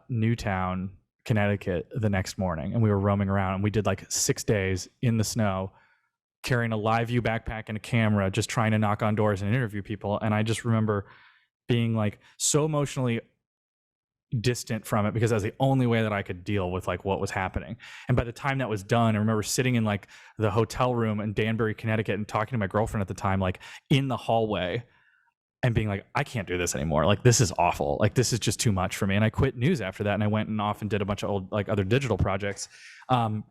Newtown, Connecticut the next morning, and we were roaming around, and we did like 6 days in the snow, carrying a live view backpack and a camera, just trying to knock on doors and interview people. And I just remember being like so emotionally distant from it, because that was the only way that I could deal with like what was happening. And by the time that was done, I remember sitting in like the hotel room in Danbury, Connecticut, and talking to my girlfriend at the time, like in the hallway, and being like, I can't do this anymore. Like, this is awful. Like, this is just too much for me. And I quit news after that, and I went and off and did a bunch of old like other digital projects. And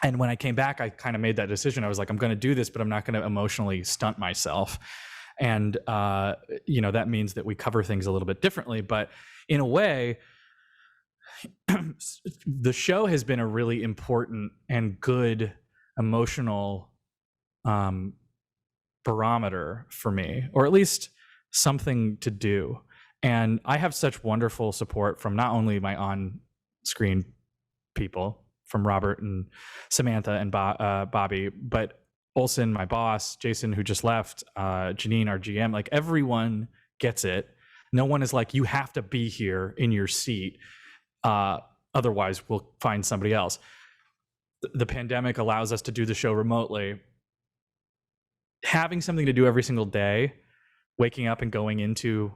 when I came back, I kind of made that decision. I was like, I'm going to do this, but I'm not going to emotionally stunt myself. And you know, that means that we cover things a little bit differently, but in a way, the show has been a really important and good emotional barometer for me, or at least something to do. And I have such wonderful support from not only my on-screen people, from Robert and Samantha and Bobby, but Olson, my boss, Jason, who just left, Janine, our GM, like everyone gets it. No one is like, you have to be here in your seat. Otherwise, we'll find somebody else. The pandemic allows us to do the show remotely. Having something to do every single day, waking up and going into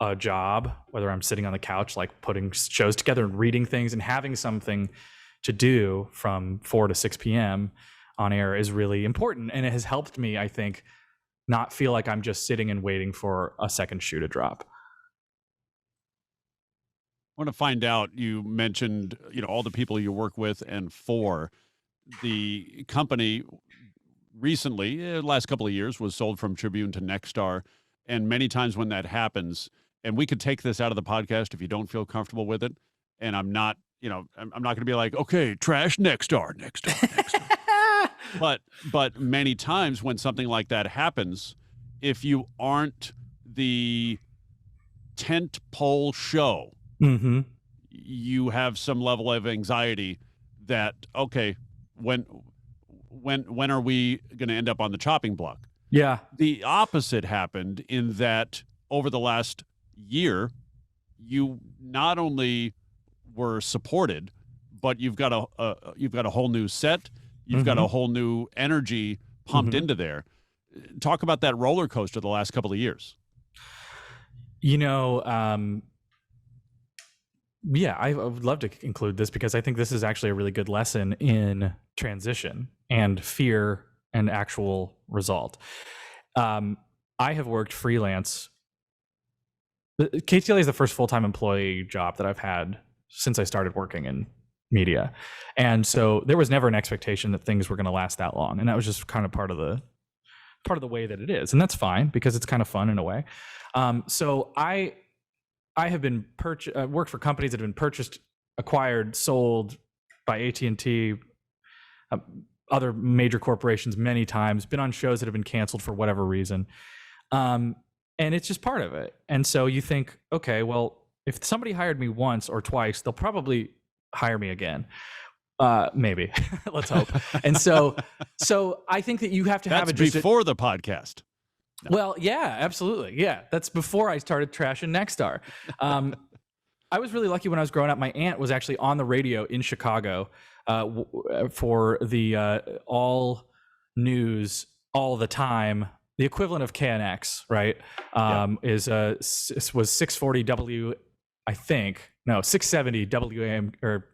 a job, whether I'm sitting on the couch, like putting shows together and reading things, and having something to do from 4 to 6 p.m. on air is really important. And it has helped me, I think, not feel like I'm just sitting and waiting for a second shoe to drop. I want to find out, you mentioned, you know, all the people you work with and for. The company recently, the last couple of years, was sold from Tribune to Nexstar. And many times when that happens, and we could take this out of the podcast if you don't feel comfortable with it, and I'm not, you know, I'm not going to be like, okay, trash Nexstar. But many times when something like that happens, if you aren't the tent pole show, you have some level of anxiety that, okay, when are we going to end up on the chopping block? Yeah. The opposite happened in that over the last year, you not only were supported, but you've got a whole new set. You've got a whole new energy pumped into there. Talk about that roller coaster the last couple of years. You know, yeah, I would love to include this, because I think this is actually a really good lesson in transition and fear and actual result. I have worked freelance KTLA is the first full-time employee job that I've had since I started working in media. And so there was never an expectation that things were going to last that long. And that was just kind of part of the way that it is. And that's fine because it's kind of fun in a way. So I have been worked for companies that have been purchased, acquired, sold by AT&T, other major corporations many times, been on shows that have been canceled for whatever reason. And it's just part of it. And so you think, okay, well, if somebody hired me once or twice, they'll probably hire me again. Maybe. Let's hope. And so I think that you have to have That's before the podcast. No. Well, yeah, absolutely. Yeah. That's before I started trashing Nexstar. I was really lucky when I was growing up. My aunt was actually on the radio in Chicago for the all news all the time. The equivalent of KNX, right? Was 640 W, I think. No, 670 WM or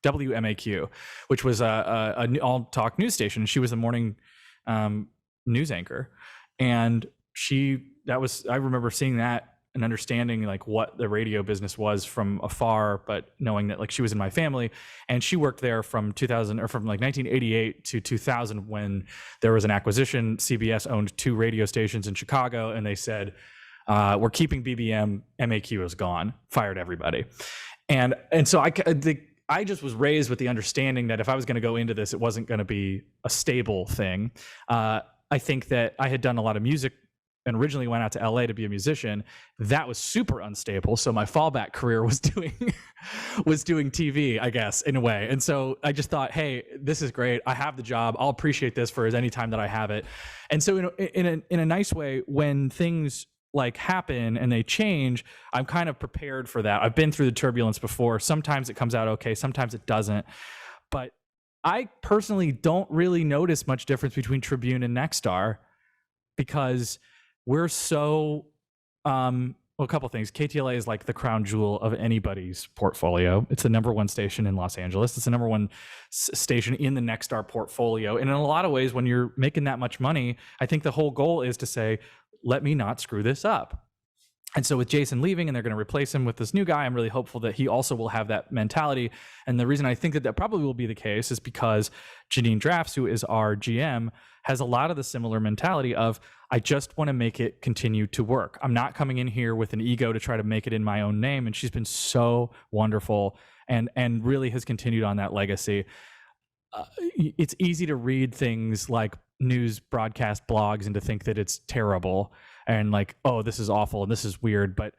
WMAQ, which was a all talk news station. She was the morning news anchor, and I remember seeing that and understanding like what the radio business was from afar, but knowing that like she was in my family, and she worked there from 2000 or from like 1988 to 2000 when there was an acquisition. CBS owned 2 radio stations in Chicago, and they said, we're keeping BBM, MAQ is gone, fired everybody. And so I just was raised with the understanding that if I was going to go into this, it wasn't going to be a stable thing. I think that I had done a lot of music and originally went out to LA to be a musician. That was super unstable. So my fallback career was doing TV, I guess, in a way. And so I just thought, hey, this is great. I have the job. I'll appreciate this for any time that I have it. And so in a nice way, when things like happen and they change, I'm kind of prepared for that. I've been through the turbulence before. Sometimes it comes out okay, sometimes it doesn't. But I personally don't really notice much difference between Tribune and Nexstar because we're so a couple things. KTLA is like the crown jewel of anybody's portfolio. It's the number 1 station in Los Angeles. It's the number 1 station in the Nexstar portfolio. And in a lot of ways, when you're making that much money, I think the whole goal is to say, let me not screw this up. And so with Jason leaving and they're going to replace him with this new guy, I'm really hopeful that he also will have that mentality. And the reason I think that probably will be the case is because Janine Drafts, who is our GM, has a lot of the similar mentality of, I just want to make it continue to work. I'm not coming in here with an ego to try to make it in my own name. And she's been so wonderful and really has continued on that legacy. It's easy to read things like news broadcast blogs and to think that it's terrible and like, oh, this is awful and this is weird. But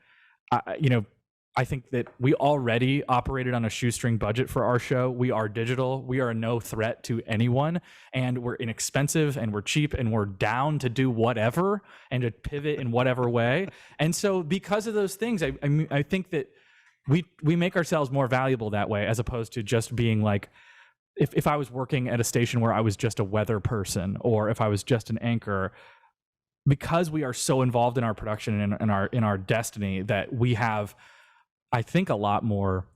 I think that we already operated on a shoestring budget for our show. We are digital. We are no threat to anyone, and we're inexpensive and we're cheap and we're down to do whatever and to pivot in whatever way. And so because of those things, I think that we make ourselves more valuable that way, as opposed to just being like, if I was working at a station where I was just a weather person or if I was just an anchor, because we are so involved in our production and in our destiny that we have, I think, a lot more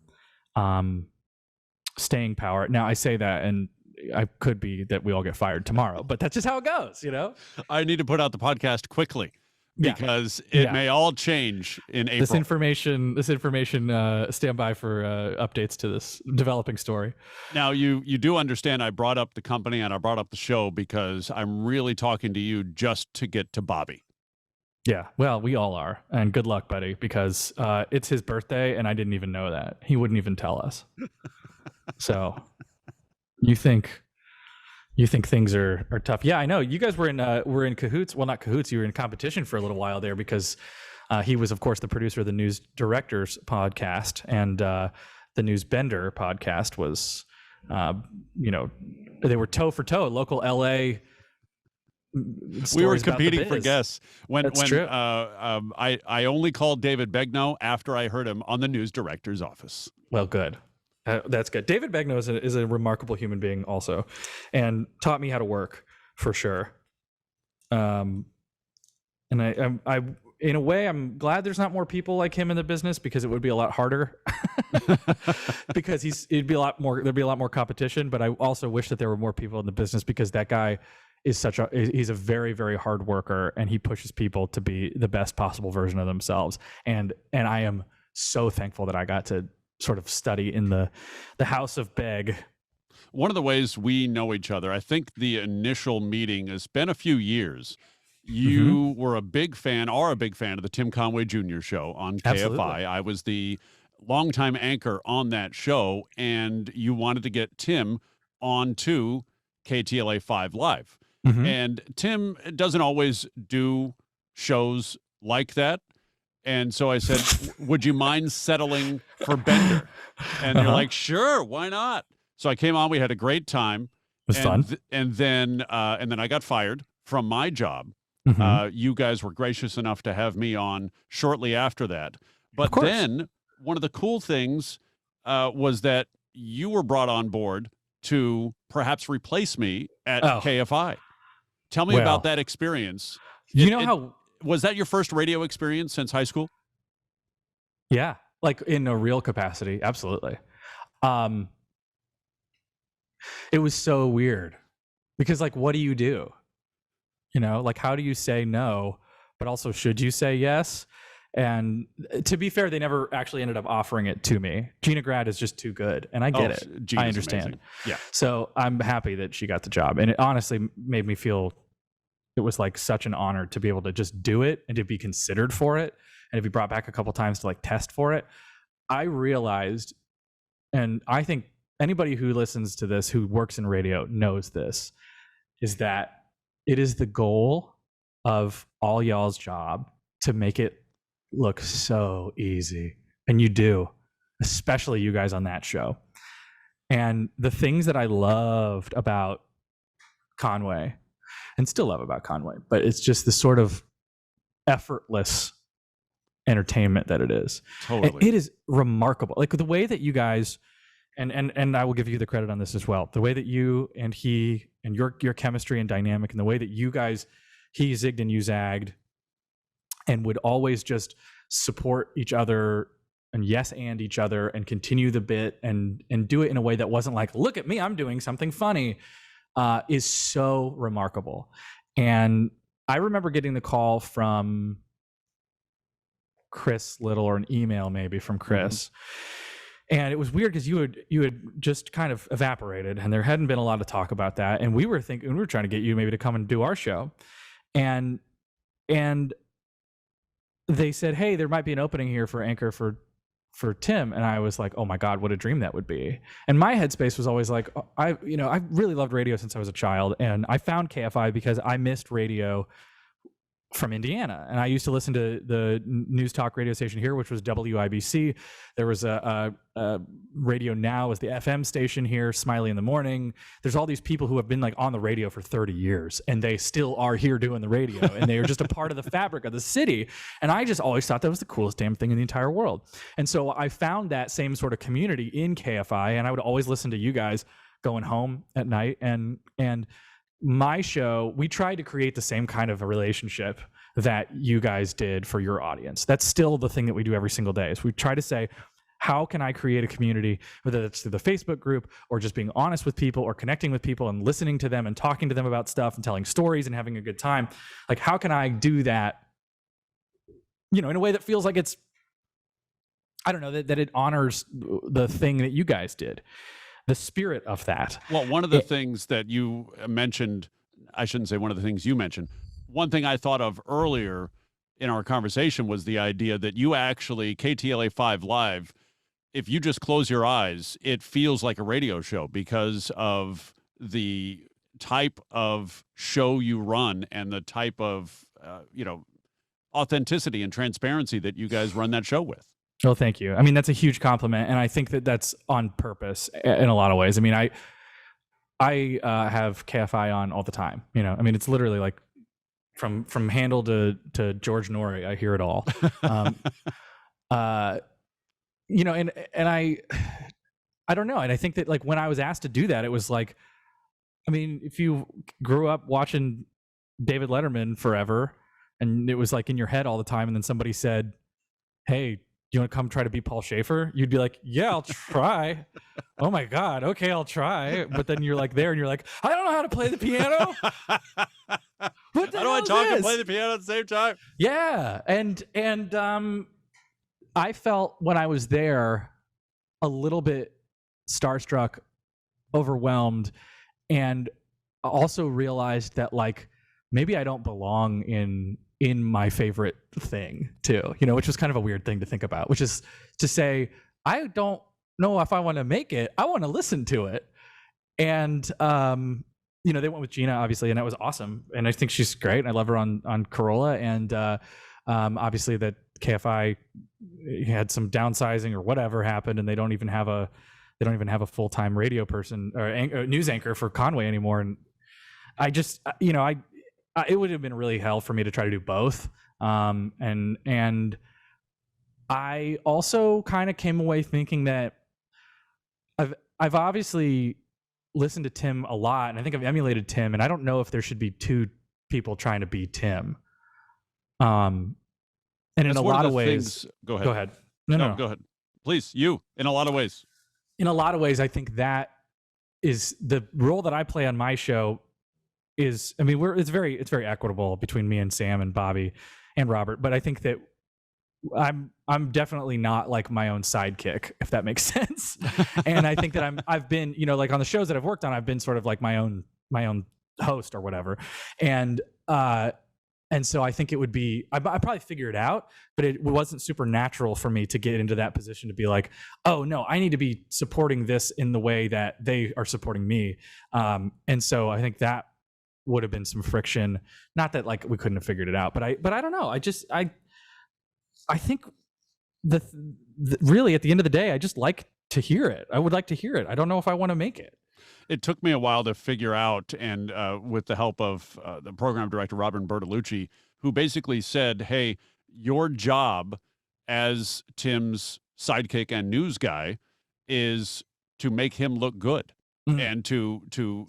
staying power. Now I say that, and I could be that we all get fired tomorrow, but that's just how it goes, I need to put out the podcast quickly because it may all change in April. This information, stand by for updates to this developing story. Now, you do understand I brought up the company and I brought up the show because I'm really talking to you just to get to Bobby. Yeah, well, we all are. And good luck, buddy, because it's his birthday and I didn't even know that. He wouldn't even tell us. So you think things are tough. Yeah, I know. You guys were in cahoots. Well, not cahoots. You were in competition for a little while there because he was, of course, the producer of the News Directors podcast, and the News Bender podcast was, they were toe for toe. Local LA. We were competing for guests. That's true. I only called David Begnaud after I heard him on the News Director's office. Well, good. That's good. David Begnaud is a remarkable human being also, and taught me how to work for sure. And I in a way, I'm glad there's not more people like him in the business, because it would be a lot harder. Because there'd be a lot more competition. But I also wish that there were more people in the business, because that guy he's a very, very hard worker, and he pushes people to be the best possible version of themselves. And I am so thankful that I got to sort of study in the house of Beg. One of the ways we know each other, I think the initial meeting has been a few years. You were a big fan of the Tim Conway Jr. show on KFI. Absolutely. I was the longtime anchor on that show, and you wanted to get Tim onto KTLA 5 Live. And Tim doesn't always do shows like that. And so I said, would you mind settling for Bender? And you're like, sure, why not? So I came on, we had a great time. It was fun. And then I got fired from my job. You guys were gracious enough to have me on shortly after that. But then one of the cool things was that you were brought on board to perhaps replace me at KFI. Tell me about that experience. Was that your first radio experience since high school? Yeah, like in a real capacity. Absolutely. It was so weird because, like, what do you do? You know, like, how do you say no, but also should you say yes? And to be fair, they never actually ended up offering it to me. Gina Grad is just too good, and I get it. Gina's I understand. amazing. Yeah. So I'm happy that she got the job, and it honestly made me feel it was like such an honor to be able to just do it and to be considered for it, and to be brought back a couple times to like test for it. I realized, and I think anybody who listens to this who works in radio knows this, is that it is the goal of all y'all's job to make it look so easy. And you do, especially you guys on that show. And the things that I loved about Conway, and still love about Conway, but it's just the sort of effortless entertainment that it is. Totally. And it is remarkable. Like the way that you guys, and I will give you the credit on this as well, the way that you and he and your chemistry and dynamic, and the way that you guys, he zigged and you zagged, and would always just support each other and and each other and continue the bit and do it in a way that wasn't like, look at me, I'm doing something funny, is so remarkable. And I remember getting the call from Chris Little, or an email maybe from Chris. And it was weird because you had just kind of evaporated, and there hadn't been a lot of talk about that. And we were trying to get you maybe to come and do our show. And they said, hey, there might be an opening here for anchor for Tim. And I was like, oh my God, what a dream that would be. And my headspace was always like, I really loved radio since I was a child. And I found KFI because I missed radio from Indiana. And I used to listen to the news talk radio station here, which was WIBC. There was a Radio Now was the FM station here, Smiley in the Morning. There's all these people who have been like on the radio for 30 years, and they still are here doing the radio, and they are just a part of the fabric of the city. And I just always thought that was the coolest damn thing in the entire world. And so I found that same sort of community in KFI, and I would always listen to you guys going home at night. And my show, we tried to create the same kind of a relationship that you guys did for your audience. That's still the thing that we do every single day, is we try to say, how can I create a community, whether that's through the Facebook group or just being honest with people or connecting with people and listening to them and talking to them about stuff and telling stories and having a good time. Like, how can I do that, in a way that feels like it's, I don't know, that it honors the thing that you guys did, the spirit of that. Well, one of the things that you mentioned, I shouldn't say one of the things you mentioned, one thing I thought of earlier in our conversation was the idea that you actually, KTLA 5 Live, if you just close your eyes, it feels like a radio show because of the type of show you run and the type of, authenticity and transparency that you guys run that show with. Well, thank you. I mean, that's a huge compliment, and I think that that's on purpose in a lot of ways. I mean, I have KFI on all the time. I mean, it's literally like from Handel to George Norrie, I hear it all. And I don't know. And I think that, like, when I was asked to do that, it was like, I mean, if you grew up watching David Letterman forever and it was like in your head all the time, and then somebody said, hey, you want to come try to be Paul Schaefer? You'd be like, yeah, I'll try. Oh my God. Okay, I'll try. But then you're like there and you're like, I don't know how to play the piano. What the How do I hell is talk and this? play the piano at the same time? Yeah. And I felt when I was there a little bit starstruck, overwhelmed, and also realized that like maybe I don't belong in my favorite thing too, you know, which was kind of a weird thing to think about, which is to say, I don't know if I want to make it. I want to listen to it. And, you know, they went with Gina, obviously, and that was awesome. And I think she's great. And I love her on Corolla. And obviously that KFI had some downsizing or whatever happened, and they don't even have a full-time radio person or news anchor for Conway anymore. And I just, you know, it would have been really hell for me to try to do both. And I also kind of came away thinking that I've obviously listened to Tim a lot, and I think I've emulated Tim, and I don't know if there should be two people trying to be Tim. And That's in a lot of ways, go ahead. Go ahead. No. Go ahead. Please, you, in a lot of ways. In a lot of ways, I think that is the role that I play on my show is, I mean, it's very equitable between me and Sam and Bobby and Robert, but I think that I'm definitely not like my own sidekick, if that makes sense. And I think that I've been, you know, like on the shows that I've worked on, I've been sort of like my own host or whatever. And so I think it would be, I probably figure it out, but it wasn't super natural for me to get into that position to be like, oh no, I need to be supporting this in the way that they are supporting me. And so I think that would have been some friction. Not that like we couldn't have figured it out, but I don't know. I think the really at the end of the day, I just like to hear it. I would like to hear it. I don't know if I want to make it. It took me a while to figure out, and with the help of the program director, Robin Bertolucci, who basically said, hey, your job as Tim's sidekick and news guy is to make him look good. Mm-hmm. And to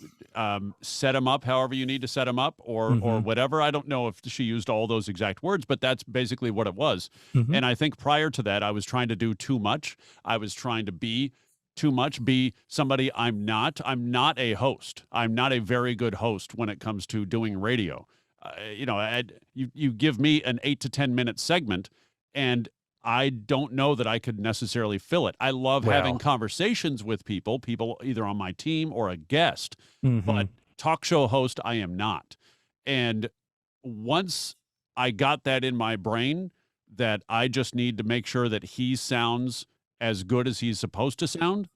set him up however you need to set him up or whatever. I don't know if she used all those exact words, but that's basically what it was. Mm-hmm. And I think prior to that, I was trying to do too much. I was trying to be too much, be somebody I'm not. I'm not a host. I'm not a very good host when it comes to doing radio. You know, you give me an 8 to 10 minute segment, and I don't know that I could necessarily fill it. I love having conversations with people either on my team or a guest, but talk show host, I am not. And once I got that in my brain, that I just need to make sure that he sounds as good as he's supposed to sound,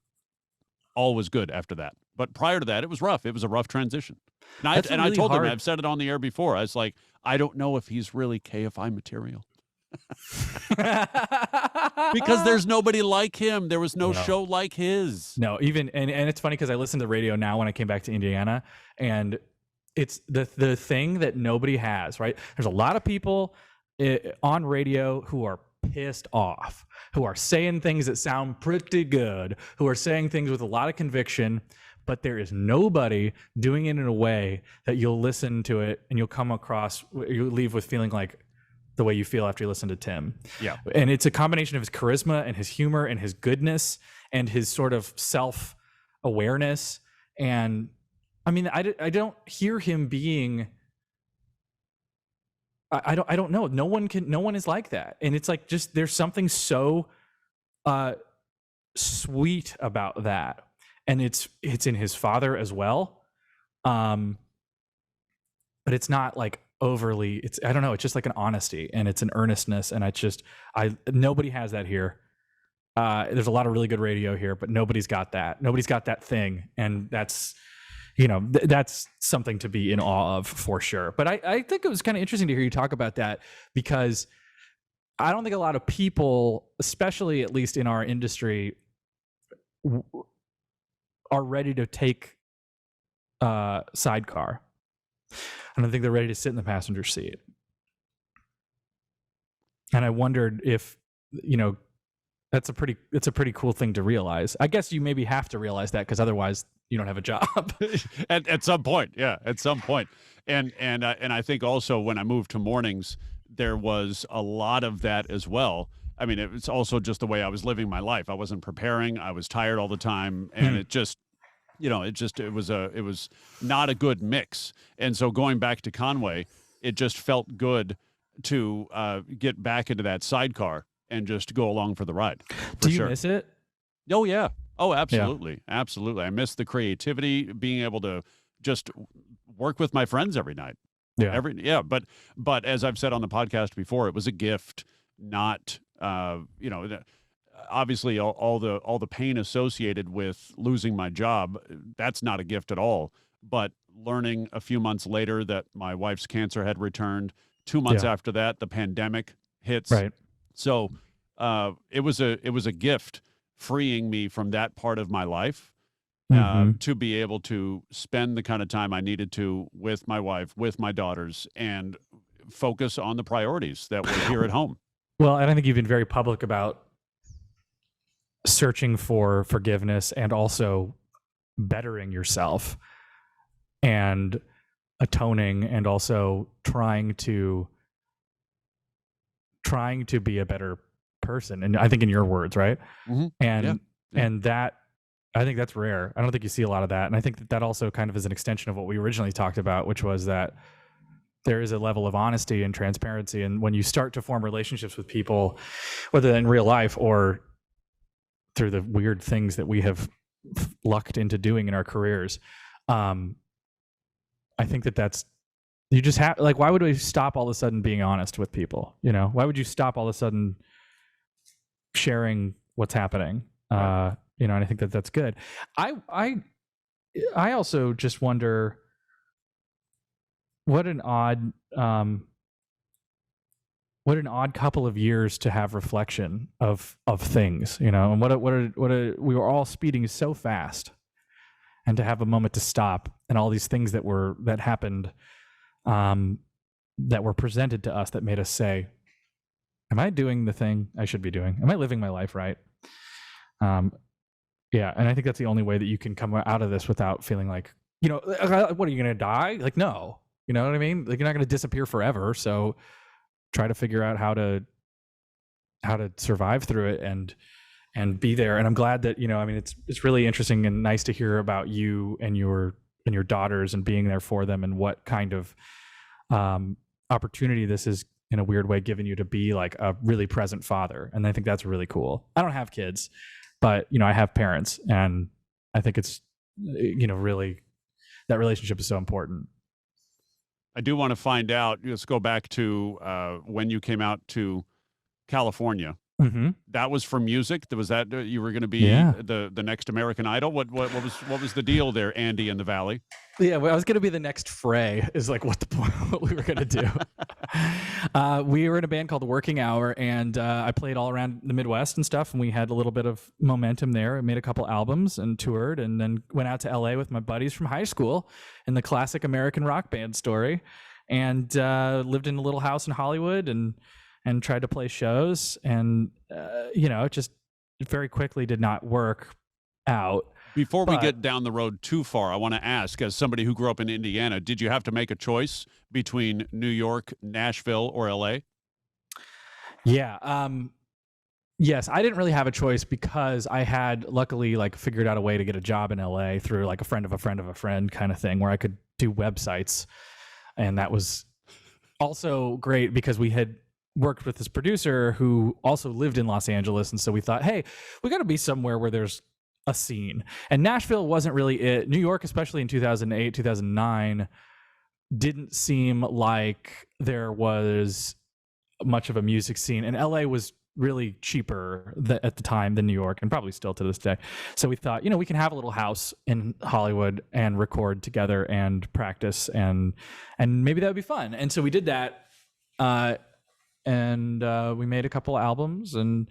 all was good after that. But prior to that, it was rough. It was a rough transition. And I told him, I've said it on the air before, I was like, I don't know if he's really KFI material. Because there's nobody like him. There was no show like his. No, even and it's funny because I listen to radio now when I came back to Indiana, and it's the thing that nobody has, right? There's a lot of people on radio who are pissed off, who are saying things that sound pretty good, who are saying things with a lot of conviction, but there is nobody doing it in a way that you'll listen to it and you'll leave with feeling like the way you feel after you listen to Tim. Yeah. And it's a combination of his charisma and his humor and his goodness and his sort of self-awareness. And I mean, I don't hear him being, I don't know. No one is like that. And it's like, just, there's something so sweet about that. And it's in his father as well. But it's not like overly, I don't know, it's just like an honesty and it's an earnestness, and it's just, nobody has that here. There's a lot of really good radio here, but nobody's got that thing, and that's, you know, that's something to be in awe of for sure. But I think it was kind of interesting to hear you talk about that, because I don't think a lot of people, especially at least in our industry, are ready to take sidecar. I don't think they're ready to sit in the passenger seat. And I wondered if, you know, it's a pretty cool thing to realize. I guess you maybe have to realize that, because otherwise you don't have a job. at some point. Yeah, at some point. And I think also when I moved to mornings, there was a lot of that as well. I mean, it's also just the way I was living my life. I wasn't preparing. I was tired all the time, and it just, it was not a good mix. And so going back to Conway, it just felt good to get back into that sidecar and just go along for the ride. Do you miss it? Oh, yeah. Oh, absolutely. Yeah. Absolutely. I miss the creativity, being able to just work with my friends every night. Yeah. But as I've said on the podcast before, it was a gift, not, obviously all the pain associated with losing my job, that's not a gift at all. But learning a few months later that my wife's cancer had returned, 2 months after that, the pandemic hits. Right. So it was a gift, freeing me from that part of my life to be able to spend the kind of time I needed to with my wife, with my daughters, and focus on the priorities that were here at home. Well, and I think you've been very public about searching for forgiveness and also bettering yourself and atoning, and also trying to be a better person. And I think in your words, right? Mm-hmm. And that, I think that's rare. I don't think you see a lot of that. And I think that also kind of is an extension of what we originally talked about, which was that there is a level of honesty and transparency. And when you start to form relationships with people, whether in real life or through the weird things that we have lucked into doing in our careers, I think that's, you just have, like, why would we stop all of a sudden being honest with people? Why would you stop all of a sudden sharing what's happening? Right. And I think that's good. I also just wonder what an odd couple of years to have reflection of things, and we were all speeding so fast, and to have a moment to stop, and all these things that happened, that were presented to us that made us say, am I doing the thing I should be doing? Am I living my life right? Yeah. And I think that's the only way that you can come out of this without feeling like, what are you going to die? Like, no, you know what I mean? Like, you're not going to disappear forever. So try to figure out how to survive through it and be there. And I'm glad that, it's really interesting and nice to hear about you and your daughters and being there for them, and what kind of opportunity this is, in a weird way, given you to be like a really present father. And I think that's really cool. I don't have kids, but I have parents, and I think it's, really, that relationship is so important. I do want to find out, let's go back to when you came out to California. Mm-hmm. That was for music. Was that you were going to be the next American Idol? What was the deal there, Andy in the Valley? Yeah, well, I was going to be the next Frey. Is like what we were going to do. We were in a band called Working Hour, and I played all around the Midwest and stuff. And we had a little bit of momentum there. I made a couple albums and toured, and then went out to LA with my buddies from high school in the classic American rock band story, and lived in a little house in Hollywood, and tried to play shows, and it just very quickly did not work out. Before we get down the road too far, I want to ask, as somebody who grew up in Indiana, did you have to make a choice between New York, Nashville, or LA? Yeah. Yes, I didn't really have a choice, because I had luckily figured out a way to get a job in LA through a friend of a friend of a friend kind of thing, where I could do websites. And that was also great, because we had worked with this producer who also lived in Los Angeles. And so we thought, hey, we got to be somewhere where there's a scene. And Nashville wasn't really it. New York, especially in 2008, 2009, didn't seem like there was much of a music scene. And LA was really cheaper at the time than New York, and probably still to this day. So we thought, we can have a little house in Hollywood and record together and practice, and maybe that would be fun. And so we did that. And we made a couple albums, and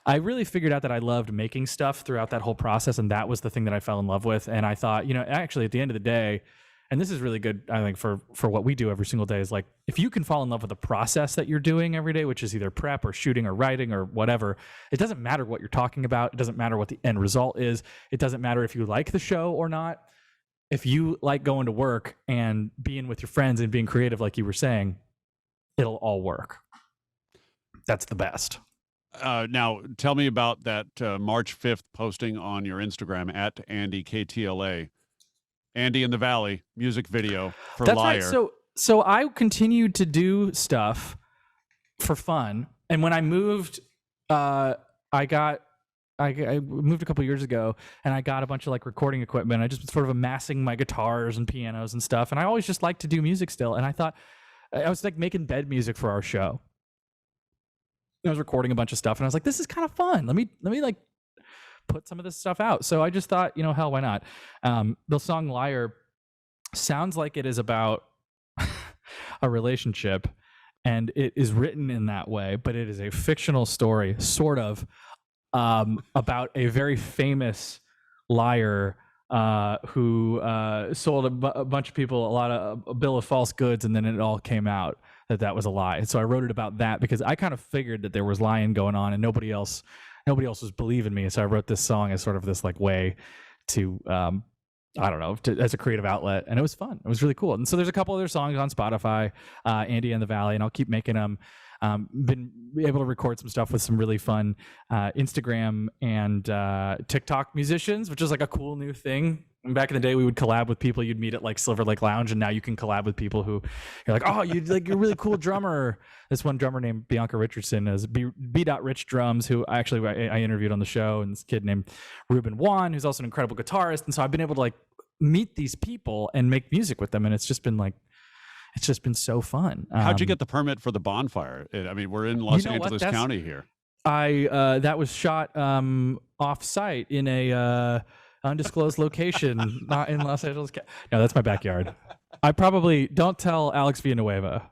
I really figured out that I loved making stuff throughout that whole process, and that was the thing that I fell in love with. And I thought, actually at the end of the day, and this is really good, I think, for what we do every single day, is if you can fall in love with the process that you're doing every day, which is either prep or shooting or writing or whatever, it doesn't matter what you're talking about. It doesn't matter what the end result is. It doesn't matter if you like the show or not. If you like going to work and being with your friends and being creative, like you were saying, it'll all work. That's the best. Now, tell me about that March 5th posting on your Instagram at Andy KTLA. Andy in the Valley music video for That's Liar. right. So I continued to do stuff for fun, and when I moved, I moved a couple years ago, and I got a bunch of like recording equipment. I just was sort of amassing my guitars and pianos and stuff, and I always just liked to do music still. And I thought I was like making bed music for our show. I was recording a bunch of stuff, and I was like, this is kind of fun. Let me like put some of this stuff out. So I just thought, hell, why not? The song Liar sounds like it is about a relationship, and it is written in that way, but it is a fictional story, sort of, about a very famous liar who sold a bunch of people a bill of false goods, and then it all came out that was a lie. So I wrote it about that because I kind of figured that there was lying going on, and nobody else was believing me. So I wrote this song as sort of this like way to I don't know, as a creative outlet, and it was fun. It was really cool. And so there's a couple other songs on Spotify, Andy and the Valley, and I'll keep making them. Been able to record some stuff with some really fun Instagram and TikTok musicians, which is like a cool new thing. And back in the day, we would collab with people you'd meet at like Silver Lake Lounge, and now you can collab with people who you're like, oh, you're a really cool drummer. This one drummer named Bianca Richardson is B. Rich Drums, who I interviewed on the show, and this kid named Ruben Wan, who's also an incredible guitarist. And so I've been able to like meet these people and make music with them, and it's just been so fun. How'd you get the permit for the bonfire? I mean, we're in Los Angeles County here. That was shot off site in a undisclosed location, not in Los Angeles. No, that's my backyard. I probably don't tell Alex Villanueva.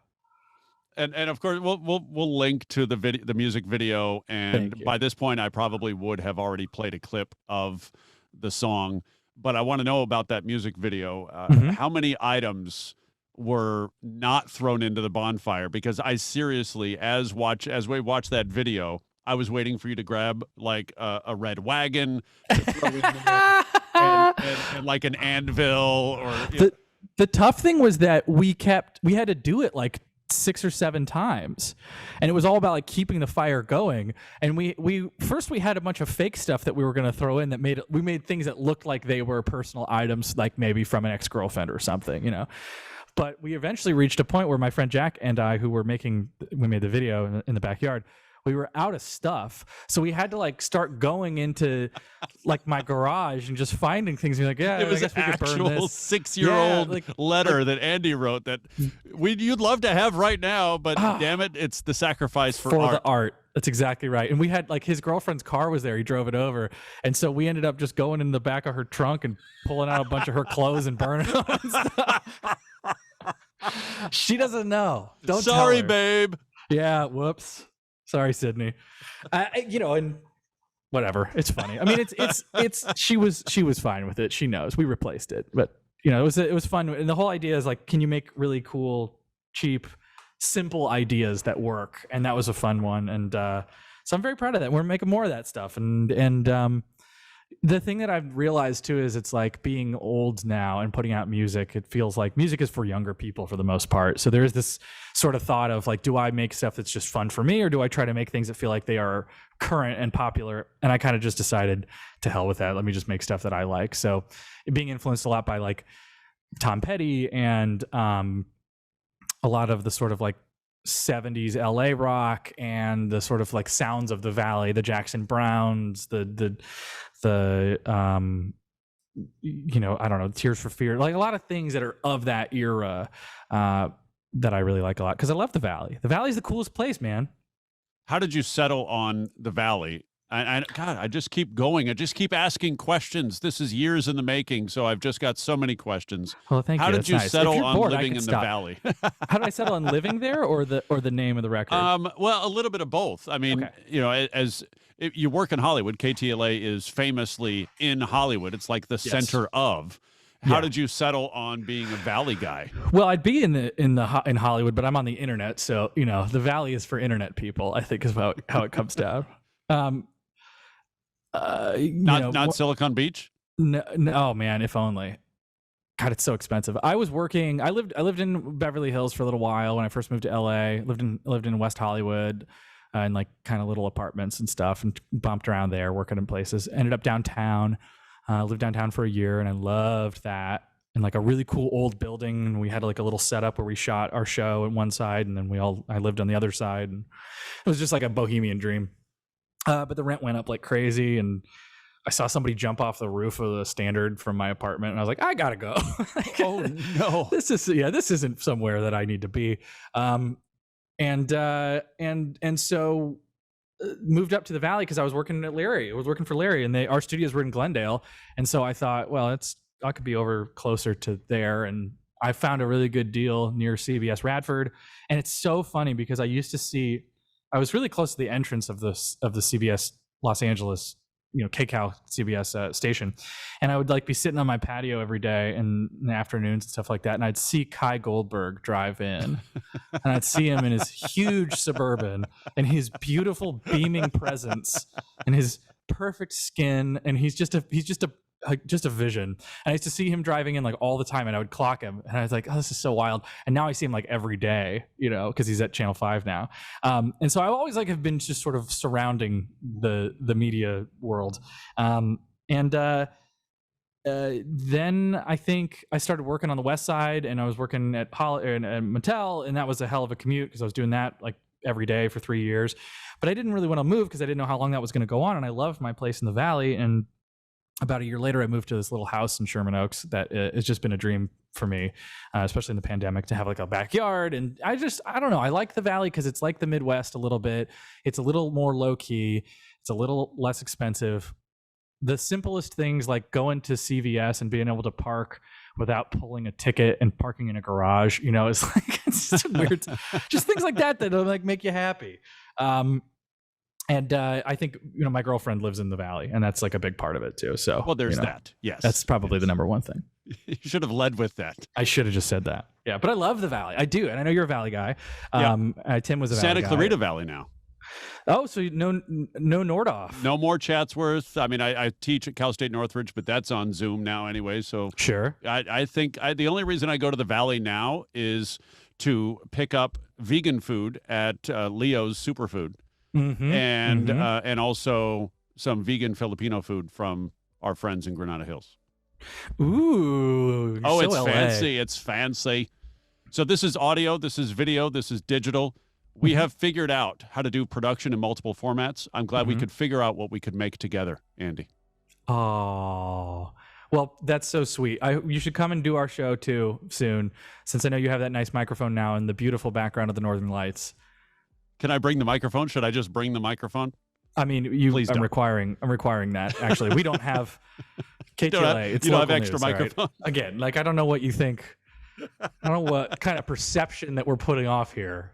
And of course we'll link to the music video, and by this point I probably would have already played a clip of the song, but I want to know about that music video. How many items were not thrown into the bonfire? Because I seriously, as we watch that video, I was waiting for you to grab like a red wagon to throw in there, and like an anvil or the tough thing was that we had to do it like 6 or 7 times, and it was all about like keeping the fire going. And we first had a bunch of fake stuff that we were going to throw in that we made things that looked like they were personal items, like maybe from an ex-girlfriend or something, But we eventually reached a point where my friend Jack and I, we made the video in the backyard, we were out of stuff. So we had to like start going into like my garage and just finding things. And be like, yeah, it was I guess we could burn actual this 6-year-old letter that Andy wrote that you'd love to have right now, but damn it, it's the sacrifice for art. The art. That's exactly right. And we had like his girlfriend's car was there. He drove it over. And so we ended up just going in the back of her trunk and pulling out a bunch of her clothes and burning them and stuff. She doesn't know. Don't Sorry, tell her. babe. Yeah. Whoops. Sorry, Sydney. And whatever. It's funny. I mean, it's she was fine with it. She knows. We replaced it, but it was fun. And the whole idea is like, can you make really cool, cheap, simple ideas that work? And that was a fun one. And so I'm very proud of that. We're making more of that stuff. And the thing that I've realized too is it's like being old now and putting out music. It feels like music is for younger people for the most part. So there is this sort of thought of like, do I make stuff that's just fun for me, or do I try to make things that feel like they are current and popular? And I kind of just decided to hell with that. Let me just make stuff that I like. So being influenced a lot by like Tom Petty and a lot of the sort of like 70s LA rock and the sort of like sounds of the Valley, the Jackson Browns, the I don't know, Tears for Fear, like a lot of things that are of that era that I really like a lot because I love the Valley. The Valley's the coolest place, man. How did you settle on the Valley? God, I just keep going. I just keep asking questions. This is years in the making, so I've just got so many questions. Well, thank you. How did That's you nice. settle on bored, living in the Valley? How did I settle on living there, or the name of the record? Well, a little bit of both. I mean, as you work in Hollywood, KTLA is famously in Hollywood. It's like the center of. How did you settle on being a Valley guy? Well, I'd be in Hollywood, but I'm on the internet, so the Valley is for internet people, I think is about how it comes down. Not Silicon Beach? No, oh man, if only. God, it's so expensive. I lived in Beverly Hills for a little while when I first moved to LA. Lived in West Hollywood. in like kind of little apartments and stuff, and bumped around there, working in places. Ended up downtown, lived downtown for a year, and I loved that. In like a really cool old building, and we had like a little setup where we shot our show at one side, and then I lived on the other side, and it was just like a bohemian dream. But the rent went up like crazy, and I saw somebody jump off the roof of the Standard from my apartment, and I was like, I gotta go. Oh no, this isn't somewhere that I need to be. And so moved up to the Valley because I was working at Larry. I was working for Larry, and our studios were in Glendale, and so I thought, well, I could be over closer to there, and I found a really good deal near CBS Radford. And it's so funny because I was really close to the entrance of the CBS Los Angeles, KCAL CBS station, and I would like be sitting on my patio every day in the afternoons and stuff like that, and I'd see Kai Goldberg drive in, and I'd see him in his huge Suburban and his beautiful beaming presence and his perfect skin, and he's just a vision. And I used to see him driving in like all the time, and I would clock him, and I was like, oh, this is so wild. And now I see him like every day, because he's at Channel 5 now. And so I always have been just sort of surrounding the media world. Then I think I started working on the West Side, and I was working at Mattel, and that was a hell of a commute because I was doing that like every day for 3 years. But I didn't really want to move because I didn't know how long that was going to go on, and I loved my place in the Valley. And about a year later, I moved to this little house in Sherman Oaks that has just been a dream for me, especially in the pandemic, to have like a backyard. And I don't know. I like the Valley because it's like the Midwest a little bit. It's a little more low key. It's a little less expensive. The simplest things like going to CVS and being able to park without pulling a ticket and parking in a garage, it's like, it's just weird. Just things like that like make you happy. And I think, my girlfriend lives in the Valley, and that's like a big part of it too. So, well, there's that. Yes. That's probably the number one thing. You should have led with that. I should have just said that. Yeah. But I love the Valley. I do. And I know you're a Valley guy. Tim was a Valley Santa guy. Clarita Valley now. Oh, so no Nordhoff. No more Chatsworth. I mean, I teach at Cal State Northridge, but that's on Zoom now anyway. So sure. I think the only reason I go to the Valley now is to pick up vegan food at Leo's Superfood. Mm-hmm. And also some vegan Filipino food from our friends in Granada Hills. Ooh. It's LA. Fancy. It's fancy. So this is audio, this is video, this is digital. We have figured out how to do production in multiple formats. I'm glad we could figure out what we could make together, Andy. Oh, well, that's so sweet. You should come and do our show too soon, since I know you have that nice microphone now and the beautiful background of the Northern Lights. Can I bring the microphone? Should I just bring the microphone? I mean, I'm requiring that. Actually, we don't have KTLA. You don't have extra microphone. Right? Again, I don't know what you think. I don't know what kind of perception that we're putting off here.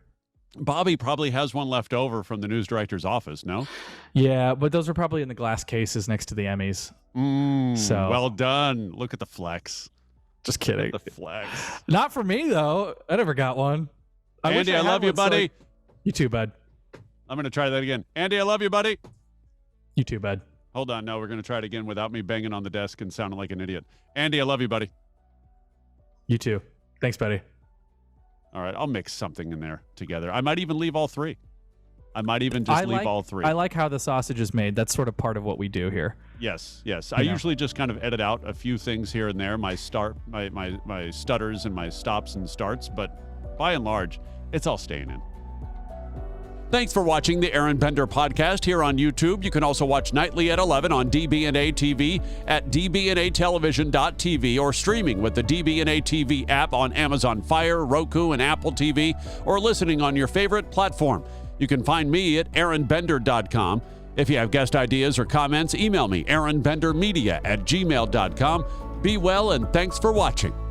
Bobby probably has one left over from the news director's office, no? Yeah, but those are probably in the glass cases next to the Emmys. So well done. Look at the flex. Just kidding. The flex. Not for me, though. I never got one. Andy, I love you, buddy. You too, bud. I'm going to try that again. Andy, I love you, buddy. You too, bud. Hold on. No, we're going to try it again without me banging on the desk and sounding like an idiot. Andy, I love you, buddy. You too. Thanks, buddy. All right. I'll mix something in there together. I might even leave all three. I might even just leave all three. I like how the sausage is made. That's sort of part of what we do here. Yes. I usually just kind of edit out a few things here and there, my stutters and my stops and starts, but by and large, it's all staying in. Thanks for watching the Aron Bender podcast here on YouTube. You can also watch nightly at 11 on DB&A TV at dbnatelevision.tv or streaming with the DB&A TV app on Amazon Fire, Roku, and Apple TV, or listening on your favorite platform. You can find me at AronBender.com. If you have guest ideas or comments, email me, AronBenderMedia@gmail.com. Be well, and thanks for watching.